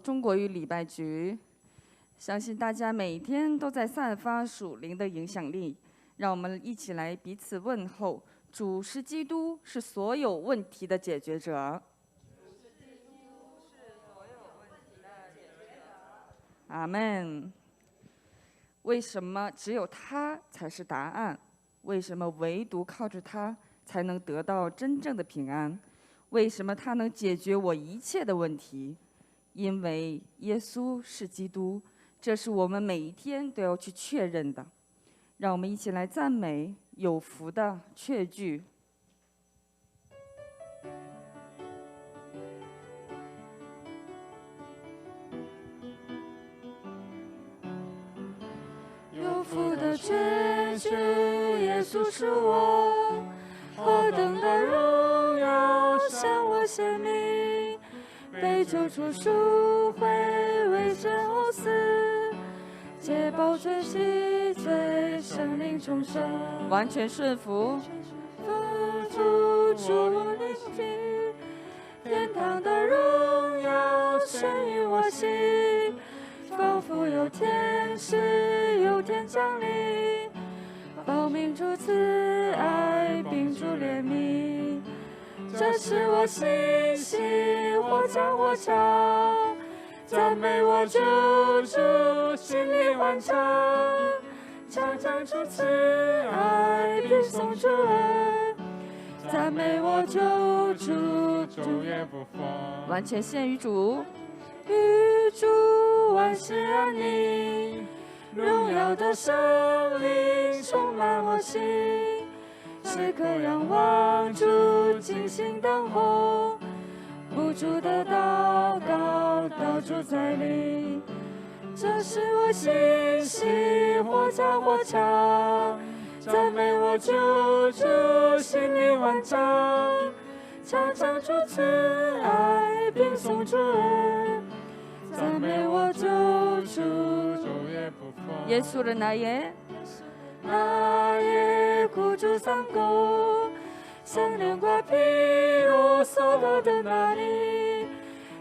中国语礼拜局，相信大家每天都在散发属灵的影响力。让我们一起来彼此问候：主是基督，是所有问题的解决者。阿门。为什么只有他才是答案？为什么唯独靠着他才能得到真正的平安？为什么他能解决我一切的问题？因为耶稣是基督，这是我们每一天都要去确认的。让我们一起来赞美有福的确据。有福的确据，耶稣是我，何等的荣耀向我显明，被救出赎回，为神而死，解宝罪洗罪，生灵重生，完全顺服，丰富主我灵体，天堂的荣耀深于我心，仿佛有天使有天降临，报明主慈爱，并主怜悯，这是我心心活将我唱，赞美我救主，心里欢唱，唱唱主慈爱，并颂主恩，赞美我救主，主也不放，完全献于主，与主万事安宁，荣耀的生灵充满我心，时刻仰望主，静心等候，不住的祷告，到主在临，这是我心心活将我唱，赞美我救主，心里欢唱，唱唱主慈爱，并颂主恩，赞美我救主，主也不放。耶稣的那夜，那夜苦主三公，像莲花披露所罗的那里，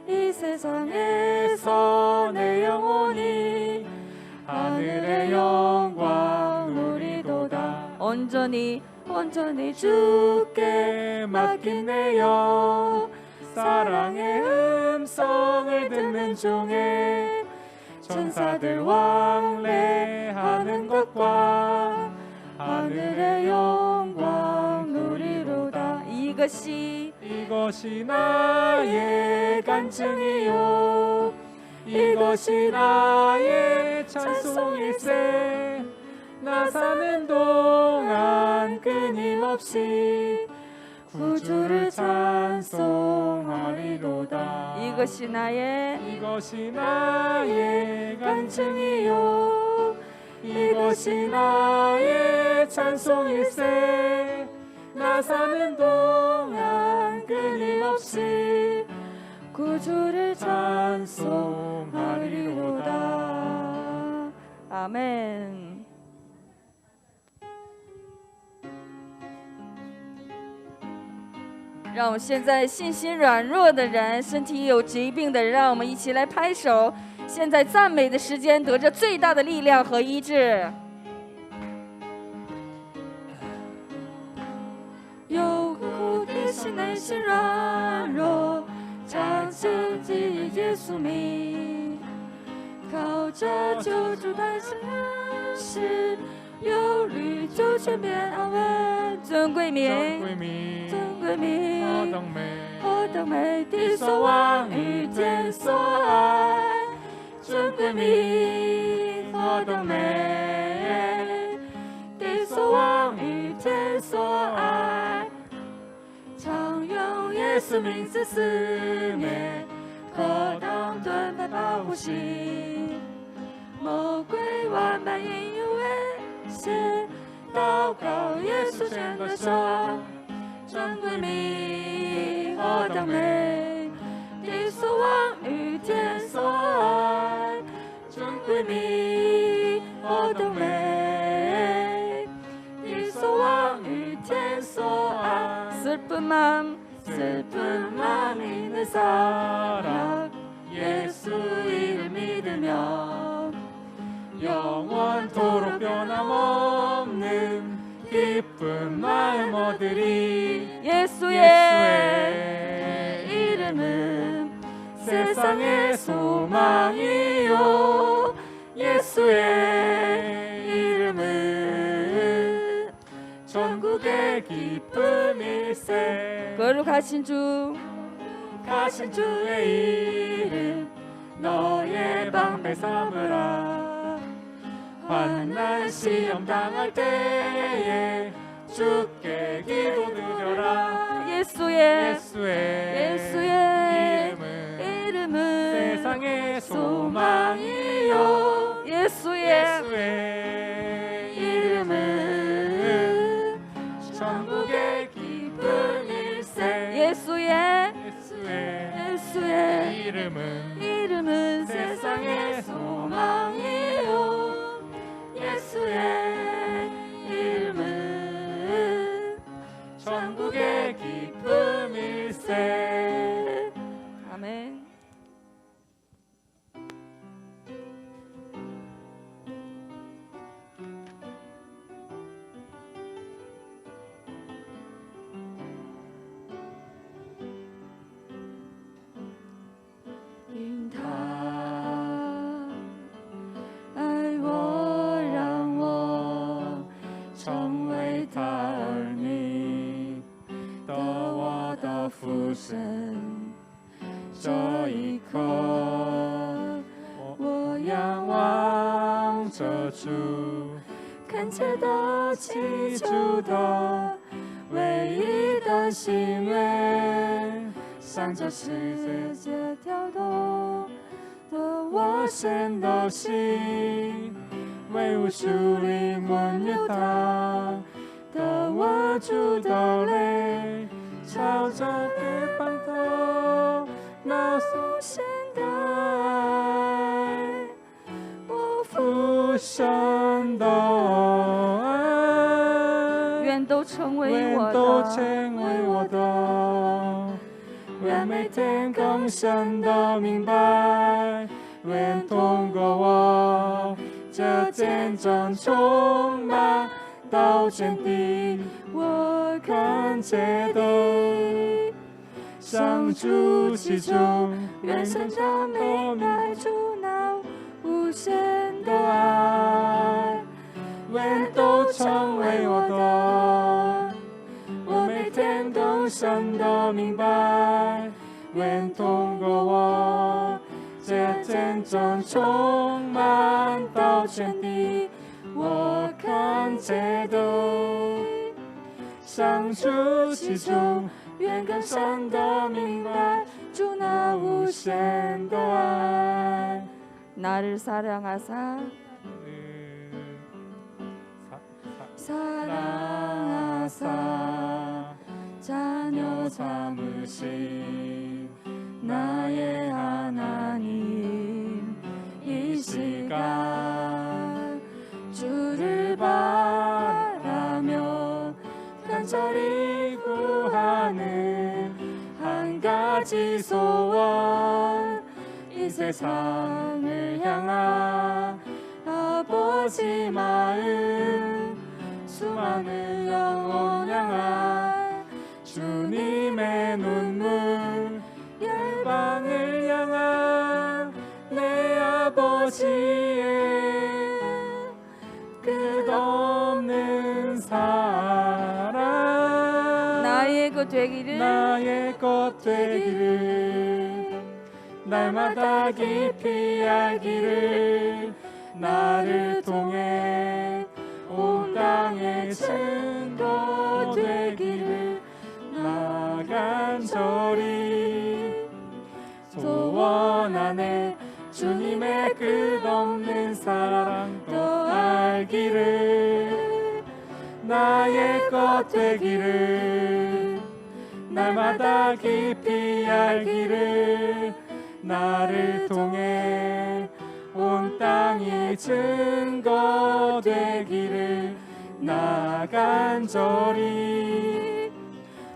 이 세상에서 내 영혼이 하늘의 영광 누리도다. 온전히 주께 맡긴 내 영, 사랑의 음성을 듣는 중에 천사들 왕래하는 것과 하늘의 영광 누리로다. 이것이 나의 간증이요, 이것이 나의 찬송일세. 나 사는 동안 끊임없이 구주를 찬송하리로다. 이것이 나의 간증이요, 이것이 나의 찬송일세. 나 사는 동안 끊임없이 구주를 찬송하리로다. 아멘。让我们现在信心软弱的人，身体有疾病的人，让我们一起来拍手。现在赞美的时间，得着最大的力量和医治。有苦的心内心软弱，唱圣记忆耶稣名，靠着救主诞生时，忧虑就全面安稳，尊贵名，何等美的所望与天所爱，尊贵名，何等美的所望与天所爱，常用耶稣名字四面，何等盾牌保护心，魔鬼万般引诱危险，祷告耶稣全的手，尊贵名，何等美的所望与天所爱，尊贵名，何等美的所望与天所爱。 슬픈 마음 있는 사랑 예수 주 이름 믿으며 영원토록 변함없는 기쁜 마음 얻으리. 예수의 이름은 세상의 소망이요 예수의 이름은 전국의 기쁨일세. 거룩하신 주 가신 주의 이름 너의 방패 삼으라. 환난 시험 당할 때에 주께 기도드려라. 예수의 이름은 세상의 소망이요 예수의 이름은 전국의 기쁨일세. 예수의 이름은 세상의 소망이요 예수의 이름은 전국의 기쁨일세. 아멘.因他爱我，让我成为他儿女，得我的福神。这一刻，我仰望着主，恳切的祈求的唯一的心愿。向着世界跳动的我神的心，为无数灵魂流淌的我主的泪，朝着北方的那无限的爱，我父神的爱，愿都成为我的。愿每天更深的明白，愿通过我这见证充满到全地，我看见的向主祈求，愿神的明白主那无限的爱，愿都成为我的。我每天更深的明白，愿通过我这见证充满到全地，我看见的向主祈求，愿更深的明白主那无限的爱。 나를 사랑하사 자녀 삼으신 나의 하나님, 이 시간 주를 바라며 간절히 구하는 한 가지 소원, 이 세상을 향한 아버지 마음, 수많은 영혼 향한 주님의 눈물, 열방을 향한 내 아버지의 끝없는 사랑, 나의 것 되기를 날마다 깊이 알기를, 나를 통해 온 땅에 증거 되기를 나 간절히 소원하네. 주님의 끝없는 사랑 더 알기를, 나의 것 되기를 날마다 깊이 알기를, 나를 통해 온 땅이 증거 되기를 나 간절히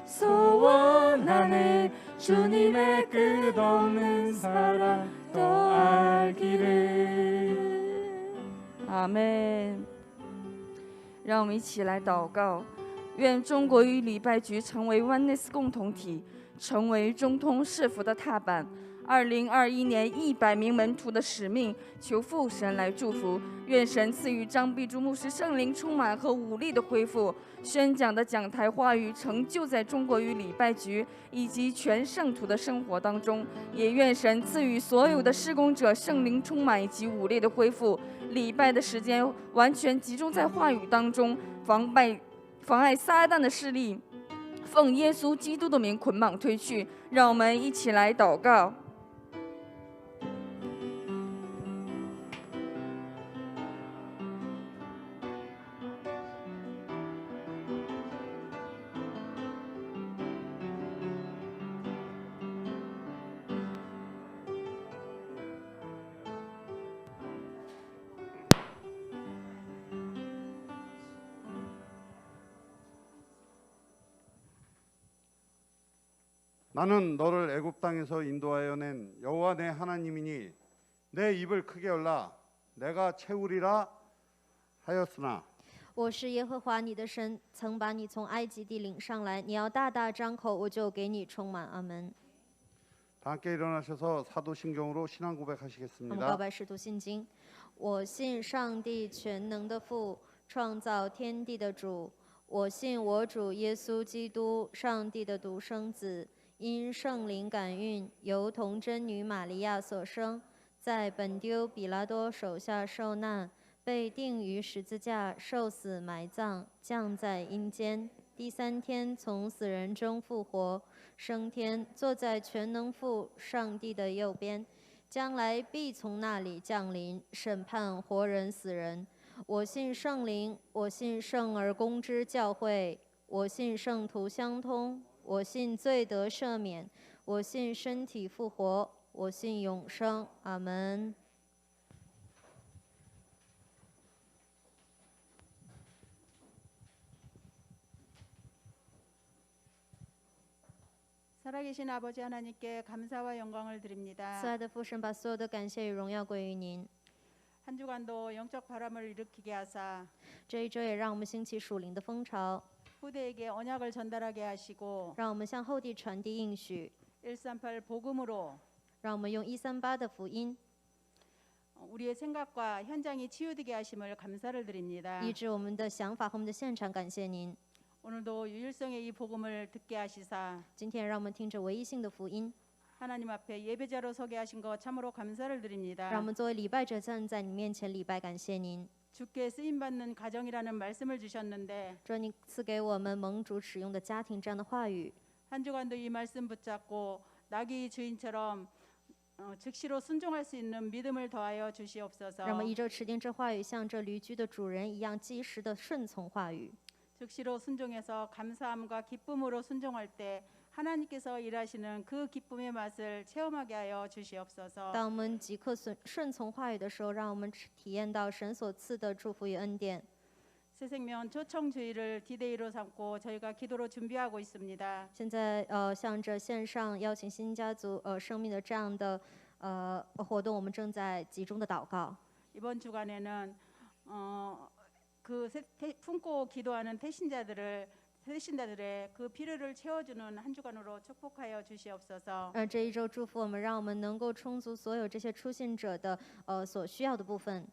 소원하네. 주님의 끝없는 사랑 더阿门。让我们一起来祷告，愿中国与礼拜局成为 Oneness 共同体，成为中通市府的踏板。2021年100名门徒的使命，求父神来祝福。愿神赐予张碧珠牧师圣灵充满和武力的恢复，宣讲的讲台话语成就在中国与礼拜局以及全圣徒的生活当中。也愿神赐予所有的施工者圣灵充满以及武力的恢复，礼拜的时间完全集中在话语当中，妨碍撒旦的势力，奉耶稣基督的名捆绑推去。让我们一起来祷告。나는 너를 애굽 땅에서 인도하여 낸 여호와 내 하나님이니 내 입을 크게 열라 내가 채우리라 하였으나 我是耶和华你的神，曾把你从埃及地领上来。你要大大张口，我就给你充满。阿门。 다 함께 일어나셔서 사도신경으로 신앙 我们告 고백하시겠습니다. 白使徒信经。我信上帝全能的父，创造天地的主。我信我主耶稣基督，上帝的独生子，因圣灵感孕，由童贞女玛利亚所生，在本丢比拉多手下受难，被钉于十字架，受死埋葬，降在阴间。第3天从死人中复活，升天，坐在全能父上帝的右边，将来必从那里降临，审判活人死人。我信圣灵，我信圣而公之教会，我信圣徒相通，我信罪得赦免，我信身体复活，我信永生。阿门。 살아계신 아버지 하나님께 감사와 영광을 드립니다. 慈爱的父神，把所有的感谢与荣耀归于您。 한 주간도 영적 바람을 일으키게 하사 这一周也让我们兴起属灵的风潮， 후대에게 언약을 전달하게 하시고 让我们向后地传递应许， 138 복음으로 让我们用138的福音， 우리의 생각과 현장이 치유되게 하심을 감사를 드립니다. 医治我们的想法和我们的现场。感谢您， 오늘도 유일성의 이 복음을 듣게 하시사 今天让我们听着唯一性的福音， 하나님 앞에 예배자로 서게 하신 것 참으로 감사를 让我 드립니다. 们作为礼拜者站在你面前礼拜。感谢您， 주께 쓰임 받는 가정이라는 말씀을 주셨는데 主你赐给我们盟主使用的家庭这样的话语， 한 주간도 이 말씀 붙잡고 낙이 주인처럼 즉시로 순종할 수 있는 믿음을 더하여 주시옵소서. 让我们一周持定这话语，像这驴驹的主人一样，及时的顺从话语。 즉시로 순종해서 감사함과 기쁨으로 순종할 때 하나님께서 일하시는 그 기쁨의 맛을 체험하게 하여 주시옵소서. 当我们即刻顺从话语的时候，让我们体验到神所赐的祝福与恩典。 새생명 초청주의를 디데이로 삼고 저희가 기도로 준비하고 있습니다. 现在向着线上邀请新家族生命的这样的活动，我们正在集中的祷告。 이번 주간에는 품고 기도하는 태신자들의 그 필요를 채워주는 한 주간으로 축복하여 주시옵소서. 这一周祝福我们，让我们能够充足所有这些出信者的所需要的部分。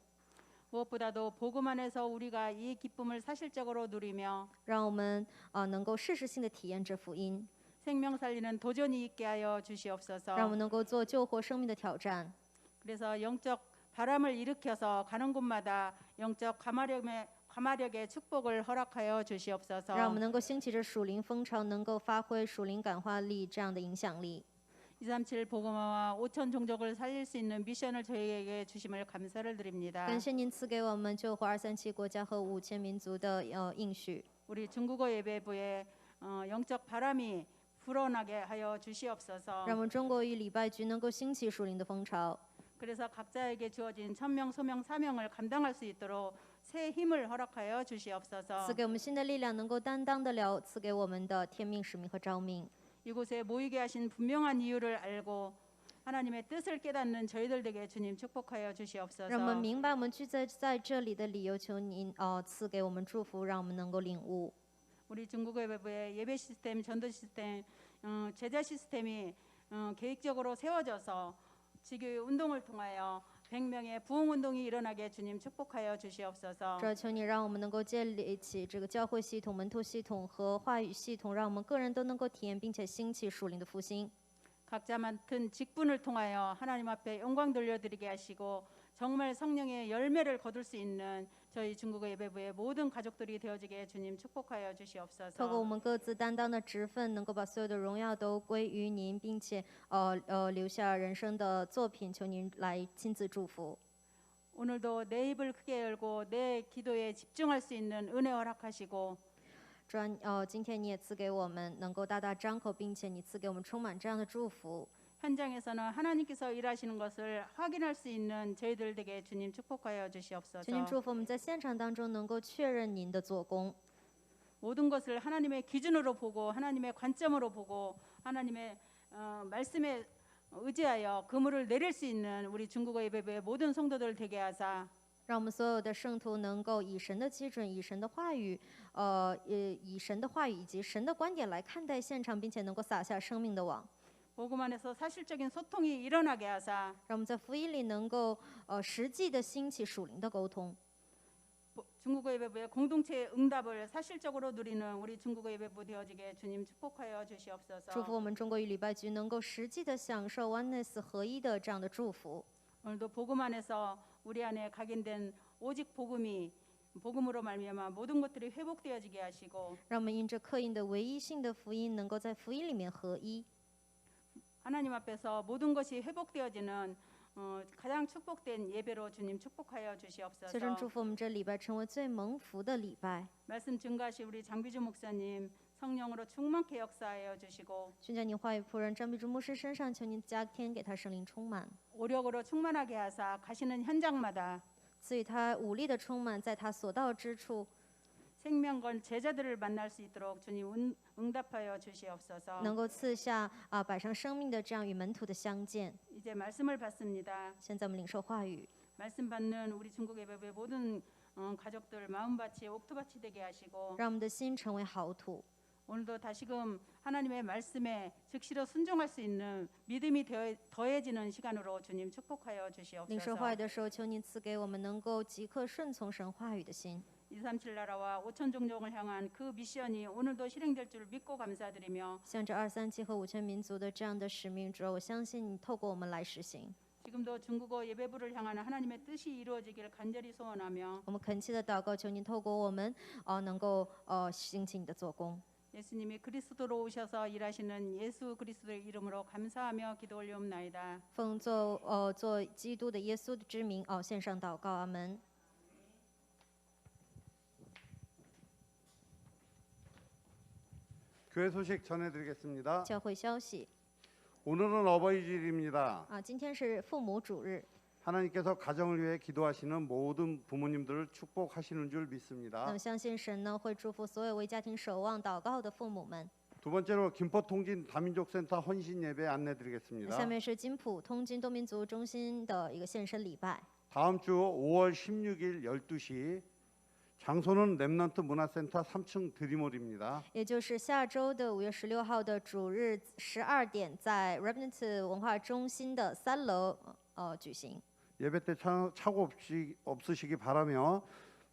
무엇보다도 복음 안에서 우리가 이 기쁨을 사실적으로 누리며 让我们能够事实性的体验这福音， 생명 살리는 도전이 있게 하여 주시옵소서. 让我们能够做救活生命的挑战。 그래서 영적 바람을 일으켜서 가는 곳마다 영적 가마력의 축복을 허락하여 주시옵소서. 让我们能够兴起这属灵风潮，能够发挥属灵感化力这样的影响力。 237 복음화와 5천 종족을 살릴 수 있는 미션을 저희에게 주심을 감사를 드립니다. 感谢您赐给我们救活237国家和5000民族的应许。 우리 중국어 예배부에 영적 바람이 불어나게 하여 주시옵소서. 让我们中国与礼拜局能够兴起属灵的风潮。 그래서 각자에게 주어진 천명, 소명, 사명을 감당할 수 있도록 새 힘을 허락하여 주시옵소서. 赐给我们新的力量，能够担当得了赐给我们的天命、使命和召命。 이곳에 모이게 하신 분명한 이유를 알고 하나님의 뜻을 깨닫는 저희들 되게 주님 축복하여 让我们 주시옵소서. 明白我们聚在这里的理由，求您赐给我们祝福，让我们能够领悟。 우리 중국예배부의 예배 시스템, 전도 시스템, 제자 시스템이 계획적으로 세워져서 지교 운동을 통하여 100명의 부흥 운동이 일어나게 주님 축복하여 주시옵소서. 主要求你让我们能够建立起这个教会系统、门徒系统和话语系统，让我们个人都能够体验并且兴起属灵的复兴。 각자 맡은 직분을 통하여 하나님 앞에 영광 돌려드리게 하시고 정말 성령의 열매를 거둘 수 있는 저희 중국의 예배부의 모든 가족들이 되어지게 주님 축복하여 透过我 주시옵소서. 们各自担当的职分，能够把所有的荣耀都归于您，并且留下人生的作品，求您来亲自祝福。 오늘도 내 입을 크게 열고 내 기도에 집중할 수 있는 은혜 허락하시고 主要今天你也赐给我们能够大大张口，并且你赐给我们充满这样的祝福。 현장에서는 하나님께서 일하시는 것을 확인할 수 있는 저희들 되게 주님 축복하여 求您 주시옵소서. 祝福我们在现场当中能够确认您的做工， 모든 것을 하나님의 기준으로 보고 하나님의 관점으로 보고 하나님의 말씀에 의지하여 그물을 내릴 수 있는 우리 중국어 예배부의 모든 성도들 되게 하사 让我们所有的圣徒能够以神的基准、以神的话语，以神的话语以及神的观点来看待现场，并且能够撒下生命的网。 복음 안에서 사실적인 소통이 일어나게 하사 让我们在福音里能够实际的兴起属灵的沟通， 중국어 예배부의 공동체의 응답을 사실적으로 누리는 우리 중국어 예배부 되어지게 주님 축복하여 祝福 주시옵소서. 我们中国语礼拜局能够实际的享受 oneness 合一的这样的祝福。 오늘도 복음 안에서 우리 안에 각인된 오직 복음이 복음으로 말미암아 모든 것들이 회복되어지게 하시고 让我们因着刻印的唯一性的福音，能够在福音里面合一。 하나님 앞에서 모든 것이 회복되어지는 가장 축복된 예배로 주님 축복하여 求神 주시옵소서. 祝福我们这礼拜成为最蒙福的礼拜。 말씀 증가하시 우리 장비주 목사님 성령으로 충만케 역사하여 주시고 宣讲你话语仆人张碧竹牧师身上，求您加添给他圣灵充满， 오력으로 충만하게 하사 가시는 현장마다 赐予他武力的充满，在他所到之处 생명건 제자들을 만날 수 있도록 주님 응답하여 주시옵소서. 能够赐下摆上生命的这样与门徒的相见。 이제 말씀을 받습니다. 现在我们领受话语， 말씀 받는 우리 중국 예배부의 모든 가족들 마음밭이 옥토밭이 되게 하시고 让我们的心成为好土。 오늘도 다시금 하나님의 말씀에 즉시로 순종할 수 있는 믿음이 더해지는 시간으로 주님 축복하여 领受话 주시옵소서. 语的时候，求您赐给我们能够即刻顺从神话语的心。 237 나라와 5천 종족을 향한 그 미션이 오늘도 실행될 줄 믿고 감사드리며 向着237和5000民族的这样的使命，主要我相信你透过我们来实行。 지금도 중국어 예배부를 향한 하나님의 뜻이 이루어지기를 간절히 소원하며 我们恳切的祷告，求您透过我们能够兴起你的做工。 예수님이 그리스도로 오셔서 일하시는 예수 그리스도의 이름으로 감사하며 기도 올리옵나이다. 奉做基督的耶稣的之名献上祷告，阿门。 교회 소식 전해드리겠습니다. 教会消息 오늘은 어버이질입니다. 今天是父母主日， 하나님께서 가정을 위해 기도하시는 모든 부모님들을 축복하시는 줄 那 믿습니다. 么相信神呢会祝福所有为家庭守望祷告的父母们。 두 번째로 김포통진 다민족센터 헌신 예배 下 안내드리겠습니다. 面是金浦通津多民族中心的一个献身礼拜， 다음 주 5월 16일 12시 장소는 렘넌트 문화센터 3층 드리몰입니다. 也就是下周的5月16号的主日12点，在 Remnant 文化中心的3楼举行。 예배 때 착오 없으시기 바라며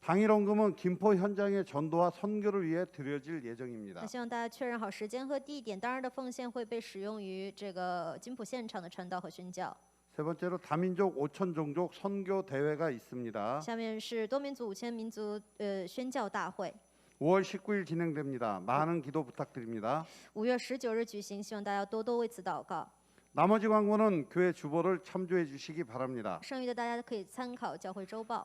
당일 헌금은 김포 현장의 전도와 선교를 위해 드려질 예정입니다. 那希望大家确认好时间和地点，当然的奉献会被使用于这个金浦现场的传道和宣教。 세 번째로 다민족 5천 종족 선교 대회가 있습니다. 下面是多民族5000民族宣教大会， 5월 19일 진행됩니다. 많은 기도 부탁드립니다. 5月19日举行，希望大家多多为此祷告。 나머지 광고는 교회 주보를 참조해 주시기 바랍니다. 剩余的大家可以参考教会周报。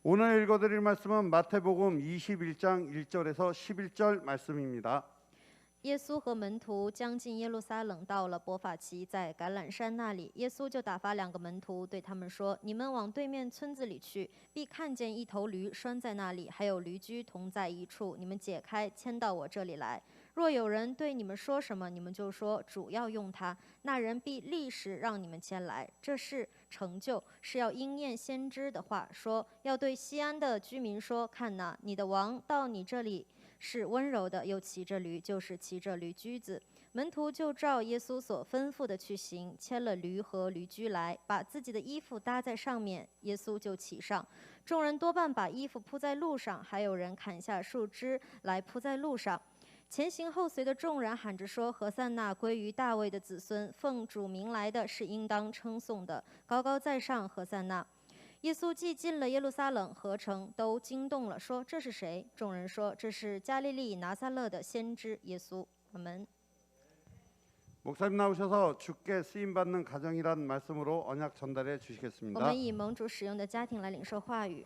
오늘 읽어드릴 말씀은 마태복음 21장 1절에서 11절 말씀입니다. 耶稣和门徒将近耶路撒冷，到了伯法其，在橄榄山那里，耶稣就打发2个门徒，对他们说：“你们往对面村子里去，必看见一头驴拴在那里，还有驴驹同在一处。你们解开，牵到我这里来。若有人对你们说什么，你们就说主要用它，那人必立时让你们前来。这是成就，是要应验先知的话，说要对西安的居民说：看哪，你的王到你这里是温柔的，又骑着驴，就是骑着驴驹子。门徒就照耶稣所吩咐的去行，牵了驴和驴驹来，把自己的衣服搭在上面，耶稣就骑上。众人多半把衣服铺在路上，还有人砍下树枝来铺在路上。前行后随的众人喊着说：何塞那归于大卫的子孙，奉主名来的是应当称颂的，高高在上，何塞那。耶稣既进了耶路撒冷，合城都惊动了，说：这是谁？众人说：这是加利利拿撒勒的先知耶稣。阿门。 목사님 나오셔서 주께 쓰임 받는 가정이란 말씀으로 언약 전달해 我 주시겠습니다. 们以盟主使用的家庭来领受话语。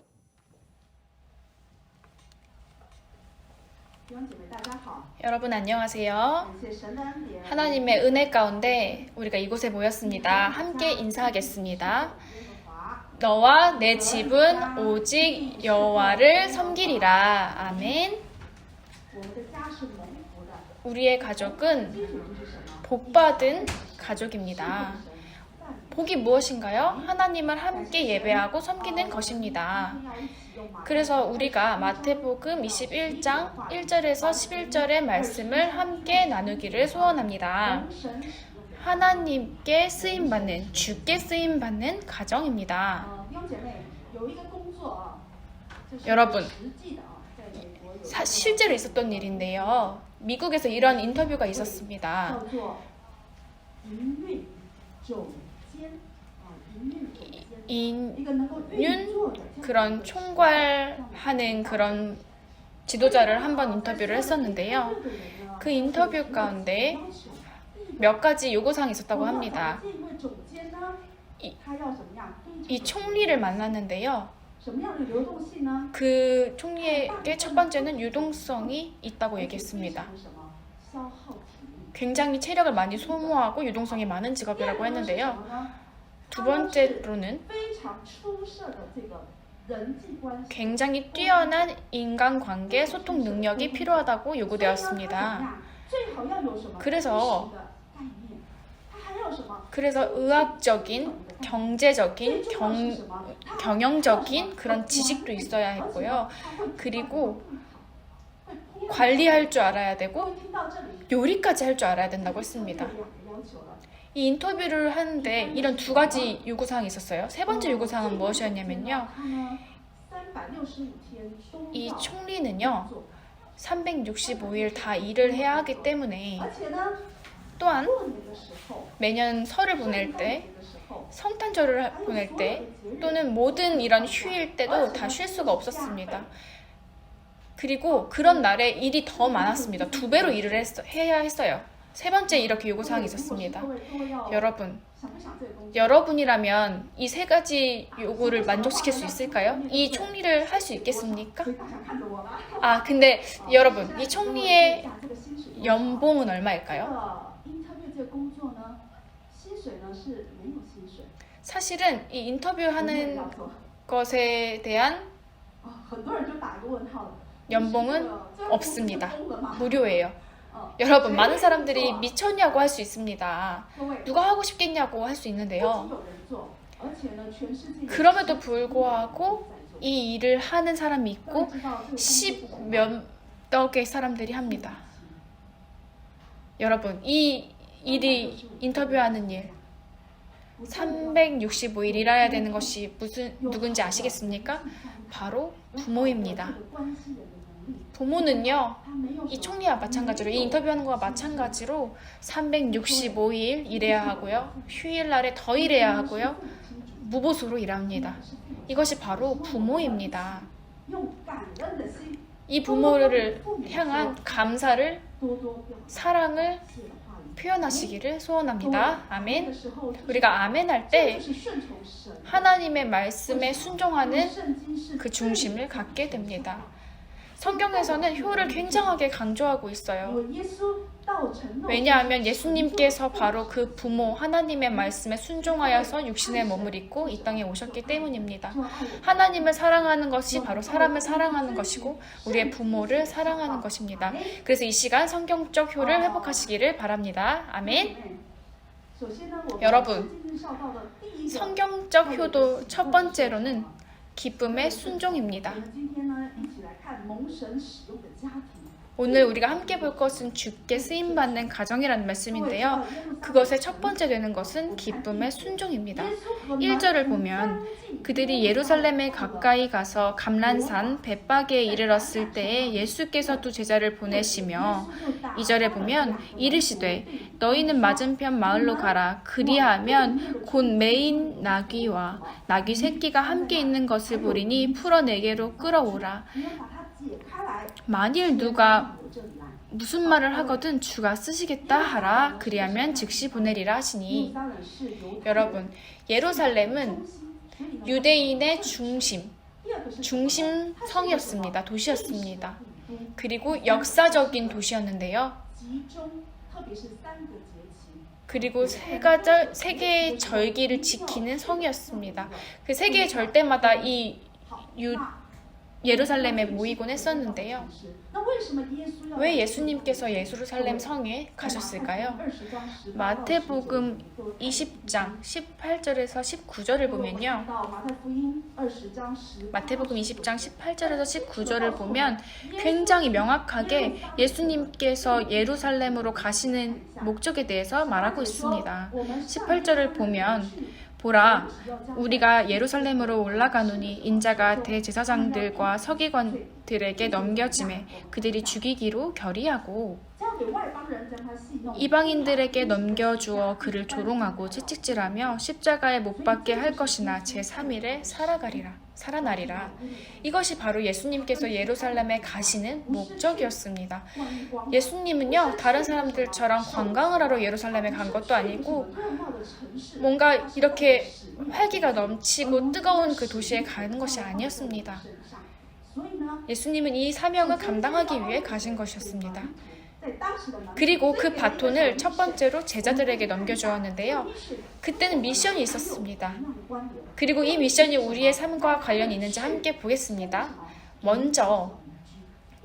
弟兄姐妹大家好， 여러분 안녕하세요. 感谢神的恩典。 하나님의 은혜 가운데 우리가 이곳에 모였습니다. 함께 인사하겠습니다. 너와 내 집은 오직 여호와를 섬기리라. 아멘. 我们的家是蒙福的， 우리의 가족은 基础就是什么？ 복받은 가족입니다. 복이 무엇인가요? 하나님을 함께 예배하고 섬기는 것입니다. 그래서 우리가 마태복음 21장 1절에서 11절의 말씀을 함께 나누기를 소원합니다. 하나님께 쓰임받는, 주께 쓰임받는 가정입니다. 弟兄姐妹，有一个工作啊，这是 여러분 实际的啊，在美国有 실제로 있었던 일인데요. 미국에서 이런 인터뷰가 있었습니다. 叫做营运总监啊，营运总监， 인 一个能够运作的这样 그런 총괄하는 그런 지도자를 한번 인터뷰를 했었는데요. 的人呢， 그 인터뷰 가운데 要求 몇 가지 요구사항이 있었다고 합니다. 这位总监呢，他要怎么样？ 이 총리를 만났는데요. 什么样的流动性呢？ 그 총리에게 첫 번째는 유동성이 있다고 얘기했습니다. 什么？消耗体力。 굉장히 체력을 많이 소모하고 유동성이 많은 직업이라고 했는데요. 두 번째로는 非常出色的这个人际关系。 굉장히 뛰어난 인간관계 소통 능력이 필요하다고 요구되었습니다. 最好要有什么？ 그래서 概念，它还要什么？ 그래서 의학적인, 경제적인, 경영적인 그런 지식도 있어야 했고요. 그리고 관리할 줄 알아야 되고 요리까지 할 줄 알아야 된다고 했습니다. 이 인터뷰를 하는데 이런 두 가지 요구사항이 있었어요. 세 번째 요구사항은 무엇이었냐면요. 이 총리는요. 365일 다 일을 해야 하기 때문에 또한 매년 설을 보낼 때, 성탄절을 보낼 때 또는 모든 이런 휴일 때도 다 쉴 수가 없었습니다. 그리고 그런 날에 일이 더 많았습니다. 2배로 일을 해야 했어요. 세 번째 이렇게 요구사항이 있었습니다. 여러분이라면 이 세 가지 요구를 만족시킬 수 있을까요? 이 총리를 할 수 있겠습니까? 아, 근데 여러분, 이 총리의 연봉은 얼마일까요? 사실은 이 인터뷰하는 것에 대한 연봉은 없습니다. 무료예요. 여러분, 많은 사람들이 미쳤냐고 할 수 있습니다. 누가 하고 싶겠냐고 할 수 있는데요. 그럼에도 불구하고 이 일을 하는 사람이 있고 10몇 개 사람들이 합니다. 여러분, 이 일이 인터뷰하는 일 365일 일해야 되는 것이 누군지 아시겠습니까? 바로 부모입니다. 부모는요, 이 총리와 마찬가지로, 이 인터뷰하는 거와 마찬가지로 365일 일해야 하고요. 휴일날에 더 일해야 하고요. 무보수로 일합니다. 이것이 바로 부모입니다. 이 부모를 향한 감사를, 사랑을 표현하시기를 소원합니다. 아멘. 우리가 아멘 할 때 하나님의 말씀에 순종하는 그 중심을 갖게 됩니다. 성경에서는 효를 굉장하게 강조하고 있어요. 耶稣道承诺， 왜냐하면 예수님께서 바로 그 부모 하나님의 말씀에 순종하여서 육신의 몸을 입고 이 땅에 오셨기 때문입니다. 하나님을 사랑하는 것이 바로 사람을 사랑하는 것이고 우리의 부모를 사랑하는 것입니다. 그래서 이 시간 성경적 효를 회복하시기를 바랍니다. 아멘. 首先呢，我们 여러분 今天绍到的第一个， 성경적 효도 첫 번째로는 기쁨의 순종입니다. 我们今天呢一起来看蒙神使用的家庭。 오늘 우리가 함께 볼 것은 주께 쓰임받는 가정이라는 말씀인데요. 그것의 첫 번째 되는 것은 기쁨의 순종입니다. 1절을 보면 그들이 예루살렘에 가까이 가서 감란산 벳바게에 이르렀을 때에 예수께서도 제자를 보내시며 2절에 보면 이르시되 너희는 맞은편 마을로 가라. 그리하면 곧 매인 나귀와 나귀 새끼가 함께 있는 것을 보리니 풀어 내게로 끌어오라. 你要把它解开来， 만일 누가 我这里来。 무슨 말을 하거든 주가 쓰시겠다 하라. 그리하면 즉시 보내리라 耶 하시니. 路撒冷是犹太 여러분, 예루살렘은 유대인의 중심, 第二个是 중심 성이었습니다. 도시였습니다. 그리고 역사적인 도시였는데요. 集中，特别是三个节期。 그리고 세 개의 절기를 지키는 성이었습니다. 그 세 개의 절 때마다 이 예루살렘에 모이곤 했었는데요. 那为什么耶稣要 왜 예수님께서 예루살렘 성에 가셨을까요? 마태복음 20장 18절에서 19절을 보면요. 到马太福音20장 10 마태복음 20장 18절에서 19절을 보면 굉장히 명확하게 예수님께서 예루살렘으로 가시는 목적에 대해서 말하고 있습니다. 18절을 보면 보라, 우리가 예루살렘으로 올라가노니 인자가 대제사장들과 서기관들에게 넘겨짐에 그들이 죽이기로 결의하고 交给外邦人将他戏弄， 이방인들에게 넘겨주어 그를 조롱하고 채찍질하며 십자가에 못 박게 할 것이나 제3일에 살아나리라. 이것이 바로 예수님께서 예루살렘에 가시는 목적이었습니다. 예수님은요, 다른 사람들처럼 관광을 하러 예루살렘에 간 것도 아니고 热闹的城市， 뭔가 이렇게 활기가 넘치고 뜨거운 그 도시에 가는 것이 아니었습니다. 所以呢， 예수님은 이 사명을 감당하기 위해 가신 것이었습니다. 在当时的南 그리고 그 바톤을 첫 번째로 제자들에게 넘겨주었는데요. 그때는 미션이 있었습니다. 那的观点， 그리고 이 미션이 우리의 삶과 관련이 있는지 함께 보겠습니다. 먼저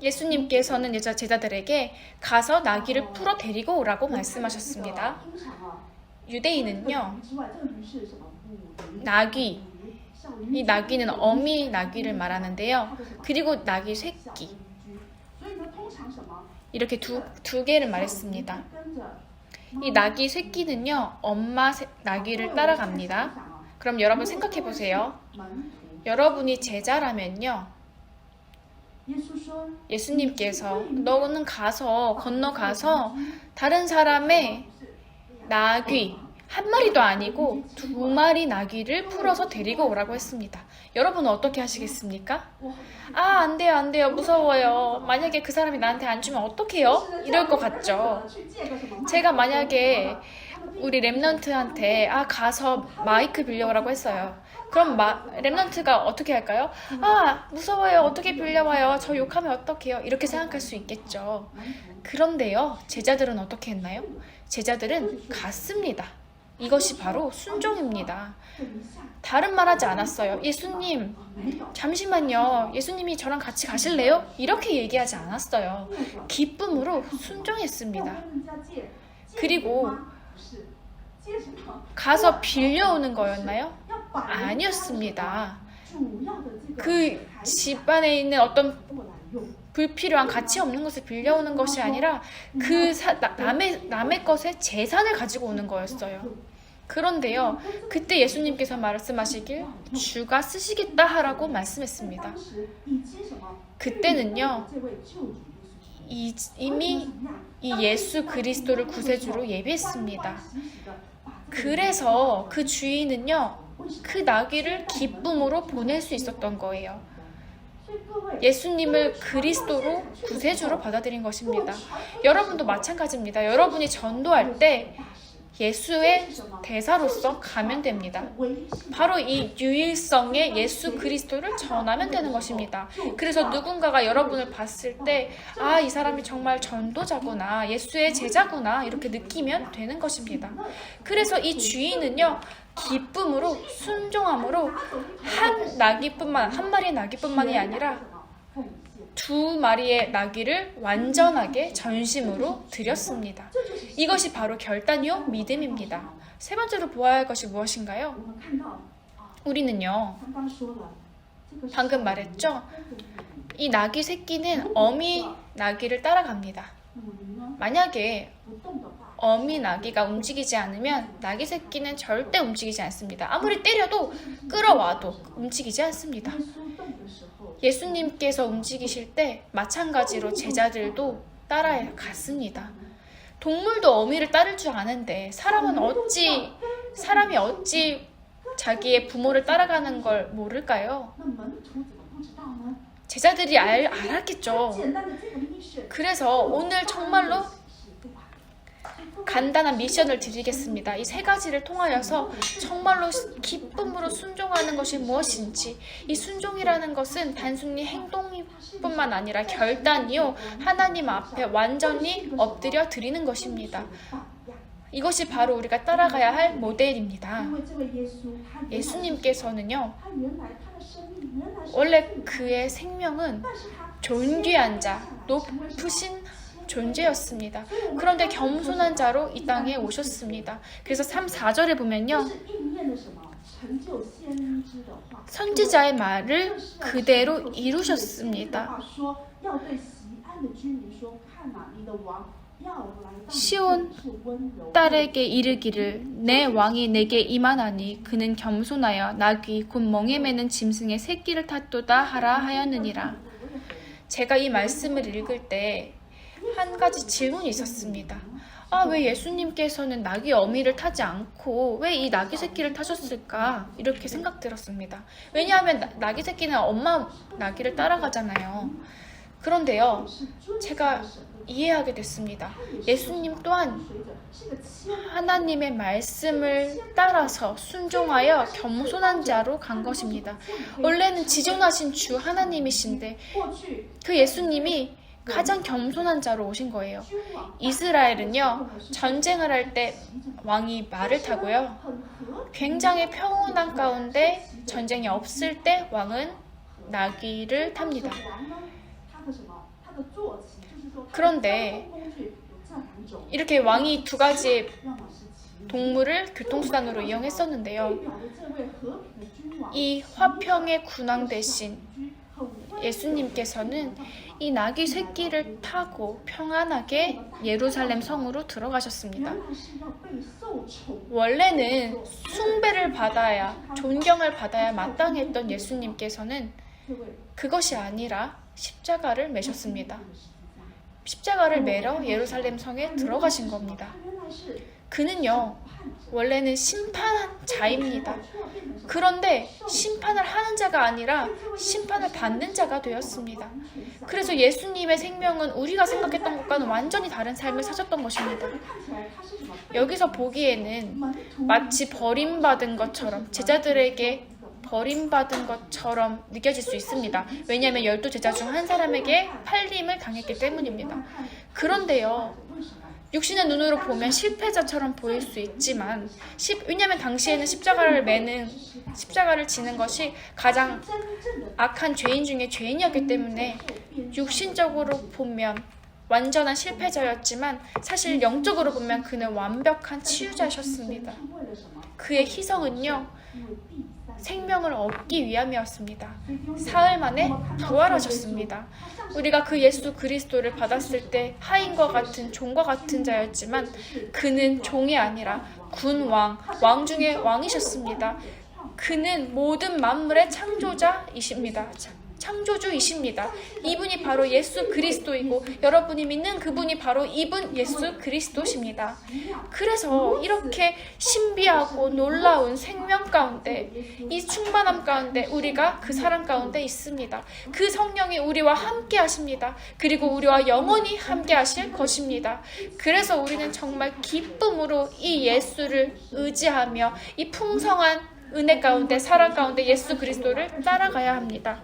예수님께서는 제자들에게 가서 나귀를 풀어 데리고 오라고 말씀하셨습니다. 通常啊， 유대인은요, 之外，这个驴是什么？母驴， 나귀, 小驴， 이 나귀는 어미 나귀를 말하는데요. 그리고 나귀 小 새끼, 驴。所以呢，通常什么？ 이렇게 두 개를 말했습니다. 跟着 이 나귀 새끼는요, 엄마 나귀를 따라갑니다. 그럼 여러분 생각해 보세요. 门徒， 여러분이 제자라면요, 耶稣说， 예수님께서 너는 가서 건너가서 다른 사람의 나귀 한 마리도 아니고 2마리 나귀를 풀어서 데리고 오라고 했습니다. 여러분은 어떻게 하시겠습니까? 아, 안 돼요, 안 돼요, 무서워요. 만약에 그 사람이 나한테 안 주면 어떡해요? 이럴 것 같죠. 去借个什么？ 제가 만약에 우리 랩넌트한테 가서 마이크 빌려오라고 했어요. 그럼 랩넌트가 어떻게 할까요? 아, 무서워요. 어떻게 빌려와요? 저 욕하면 어떡해요? 이렇게 생각할 수 있겠죠. 그런데요, 제자들은 어떻게 했나요? 제자들은 갔습니다. 이것이 바로 순종입니다. 다른 말 하지 않았어요. 예수님, 잠시만요. 예수님이 저랑 같이 가실래요? 이렇게 얘기하지 않았어요. 기쁨으로 순종했습니다. 跟人家借， 그리고 不是借什么？ 가서 빌려오는 거였나요? 要把人 아니었습니다. 主要的这个 그 집안에 있는 어떤 过来用， 불필요한 가치 없는 것을 빌려오는 것이 아니라 그 남의 것에 재산을 가지고 오는 거였어요. 그런데요, 그때 예수님께서 말씀하시길 주가 쓰시겠다 하라고 말씀했습니다. 当时已经什么？ 그때는요, 这位救主耶稣基督 이미 이 예수 그리스도를 구세주로 예비했습니다. 그래서 그 주인은요, 그 나귀를 기쁨으로 보낼 수 있었던 거예요. 所以各位， 예수님을 그리스도로 구세주로 받아들인 것입니다. 여러분도 마찬가지입니다. 여러분이 전도할 때 예수의 대사로서 가면 됩니다. 바로 이 유일성의 예수 그리스도를 전하면 되는 것입니다. 그래서 누군가가 여러분을 봤을 때 아, 이 사람이 정말 전도자구나, 예수의 제자구나 이렇게 느끼면 되는 것입니다. 그래서 이 주인은요, 기쁨으로 순종함으로 한 마리의 나귀뿐만이 아니라 2마리의 나귀를 완전하게 전심으로 드렸습니다. 이것이 바로 결단이요 믿음입니다. 세 번째로 보아야 할 것이 무엇인가요? 우리는요, 방금 말했죠? 이 나귀 새끼는 어미 나귀를 따라갑니다. 만약에 어미 나귀가 움직이지 않으면 나귀 새끼는 절대 움직이지 않습니다. 아무리 때려도 끌어와도 움직이지 않습니다. 예수님께서 움직이실 때 마찬가지로 제자들도 따라갔습니다. 동물도 어미를 따를 줄 아는데 사람이 어찌 자기의 부모를 따라가는 걸 모를까요? 제자들이 알았겠죠. 그래서 오늘 정말로 간단한 미션을 드리겠습니다. 이 3가지를 통하여서 정말로 기쁨으로 순종하는 것이 무엇인지, 이 순종이라는 것은 단순히 행동뿐만 아니라 결단이요, 하나님 앞에 완전히 엎드려 드리는 것입니다. 이것이 바로 우리가 따라가야 할 모델입니다. 예수님께서는요, 원래 그의 생명은 존귀한 자, 높으신 존재였습니다. 그런데 겸손한 자로 이 땅에 오셨습니다. 그래서 3, 4절에 보면요, 선지자의 말을 그대로 이루셨습니다. 시온 딸에게 이르기를 내 왕이 내게 임하나니 그는 겸손하여 나귀 곧 멍에 매는 짐승의 새끼를 탔도다 하라 하였느니라. 제가 이 말씀을 읽을 때 한 가지 질문이 있었습니다. 왜 예수님께서는 나귀 어미를 타지 않고 왜 이 나귀 새끼를 타셨을까? 이렇게 생각 들었습니다. 왜냐하면 나귀 새끼는 엄마 나귀를 따라가잖아요. 그런데요, 제가 이해하게 됐습니다. 예수님 또한 하나님의 말씀을 따라서 순종하여 겸손한 자로 간 것입니다. 원래는 지존하신 주 하나님이신데 그 예수님이 가장 겸손한 자로 오신 거예요. 이스라엘은요, 전쟁을 할 때 왕이 말을 타고요, 굉장히 평온한 가운데 전쟁이 없을 때 왕은 나귀를 탑니다. 그런데 이렇게 왕이 2가지의 동물을 교통수단으로 이용했었는데요, 이 화평의 군왕 대신 예수님께서는 이 나귀 새끼를 타고 평안하게 예루살렘 성으로 들어가셨습니다. 원래는 숭배를 받아야, 존경을 받아야 마땅했던 예수님께서는 그것이 아니라 십자가를 매셨습니다. 십자가를 매러 예루살렘 성에 들어가신 겁니다. 그는요, 원래는 심판자입니다. 그런데 심판을 하는 자가 아니라 심판을 받는 자가 되었습니다. 그래서 예수님의 생명은 우리가 생각했던 것과는 완전히 다른 삶을 사셨던 것입니다. 여기서 보기에는 마치 버림받은 것처럼, 제자들에게 버림받은 것처럼 느껴질 수 있습니다. 왜냐하면 12제자 중 한 사람에게 팔림을 당했기 때문입니다. 그런데요, 육신의 눈으로 보면 실패자처럼 보일 수 있지만, 왜냐하면 당시에는 십자가를 지는 것이 가장 악한 죄인 중에 죄인이었기 때문에 육신적으로 보면 완전한 실패자였지만 사실 영적으로 보면 그는 완벽한 치유자셨습니다. 그의 희생은요, 생명을 얻기 위함이었습니다. 사흘 만에 부활하셨습니다. 우리가 그 예수 그리스도를 받았을 때 하인과 같은, 종과 같은 자였지만 그는 종이 아니라 군왕, 왕 중에 왕이셨습니다. 그는 모든 만물의 창조자이십니다. 창조주이십니다. 이분이 바로 예수 그리스도이고 여러분이 믿는 그분이 바로 이분 예수 그리스도십니다. 그래서 이렇게 신비하고 놀라운 생명 가운데, 이 충만함 가운데 우리가 그 사랑 가운데 있습니다. 그 성령이 우리와 함께 하십니다. 그리고 우리와 영원히 함께 하실 것입니다. 그래서 우리는 정말 기쁨으로 이 예수를 의지하며 이 풍성한 은혜 가운데, 사랑 가운데 예수 그리스도를 따라가야 합니다.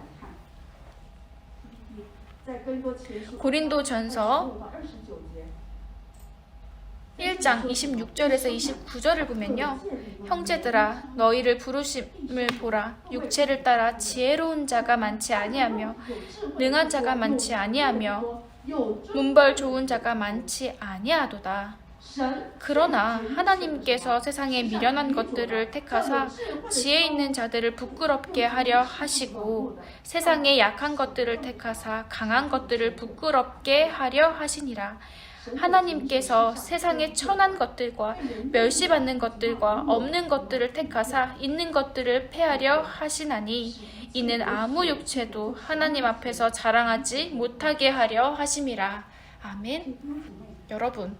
고린도전서 1장 26절에서 29절을 보면요, 형제들아 너희를 부르심을 보라. 육체를 따라 지혜로운 자가 많지 아니하며 능한 자가 많지 아니하며 문벌 좋은 자가 많지 아니하도다. 그러나 하나님께서 세상에 미련한 것들을 택하사 지혜 있는 자들을 부끄럽게 하려 하시고 세상에 약한 것들을 택하사 강한 것들을 부끄럽게 하려 하시니라. 하나님께서 세상에 천한 것들과 멸시받는 것들과 없는 것들을 택하사 있는 것들을 폐하려 하시나니 이는 아무 육체도 하나님 앞에서 자랑하지 못하게 하려 하심이라. 아멘. 여러분,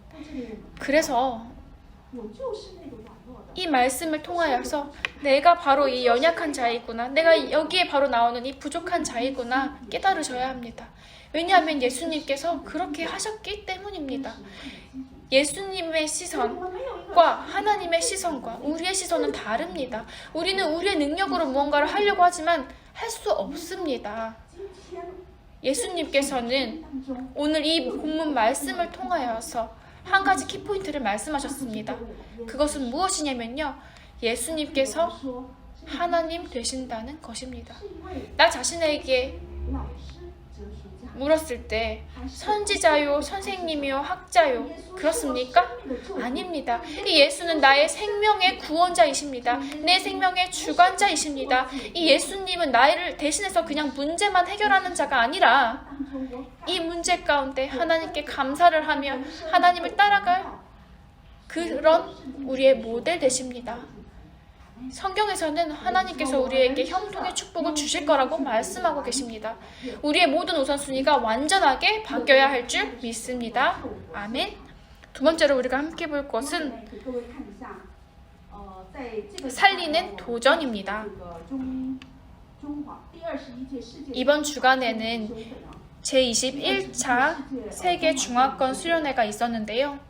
그래서 이 말씀을 통하여서 내가 바로 이 연약한 자이구나, 내가 여기에 바로 나오는 이 부족한 자이구나 깨달으셔야 합니다. 왜냐하면 예수님께서 그렇게 하셨기 때문입니다. 예수님의 시선과 하나님의 시선과 우리의 시선은 다릅니다. 우리는 우리의 능력으로 무언가를 하려고 하지만 할 수 없습니다. 예수님께서는 오늘 이 본문 말씀을 통하여서 한 가지 키포인트를 말씀하셨습니다. 그것은 무엇이냐면요, 예수님께서 하나님 되신다는 것입니다. 나 자신에게 물었을 때 선지자요, 선생님이요, 학자요, 그렇습니까? 아닙니다. 이 예수는 나의 생명의 구원자이십니다. 내 생명의 주관자이십니다. 이 예수님은 나를 대신해서 그냥 문제만 해결하는 자가 아니라 이 문제 가운데 하나님께 감사를 하며 하나님을 따라갈 그런 우리의 모델 되십니다. 성경에서는 하나님께서 우리에게 형통의 축복을 주실 거라고 말씀하고 계십니다. 우리의 모든 우선순위가 완전하게 바뀌어야 할 줄 믿습니다. 아멘. 두 번째로 우리가 함께 볼 것은 살리는 도전입니다. 이번 주간에는 제21차 세계 중화권 수련회가 있었는데요.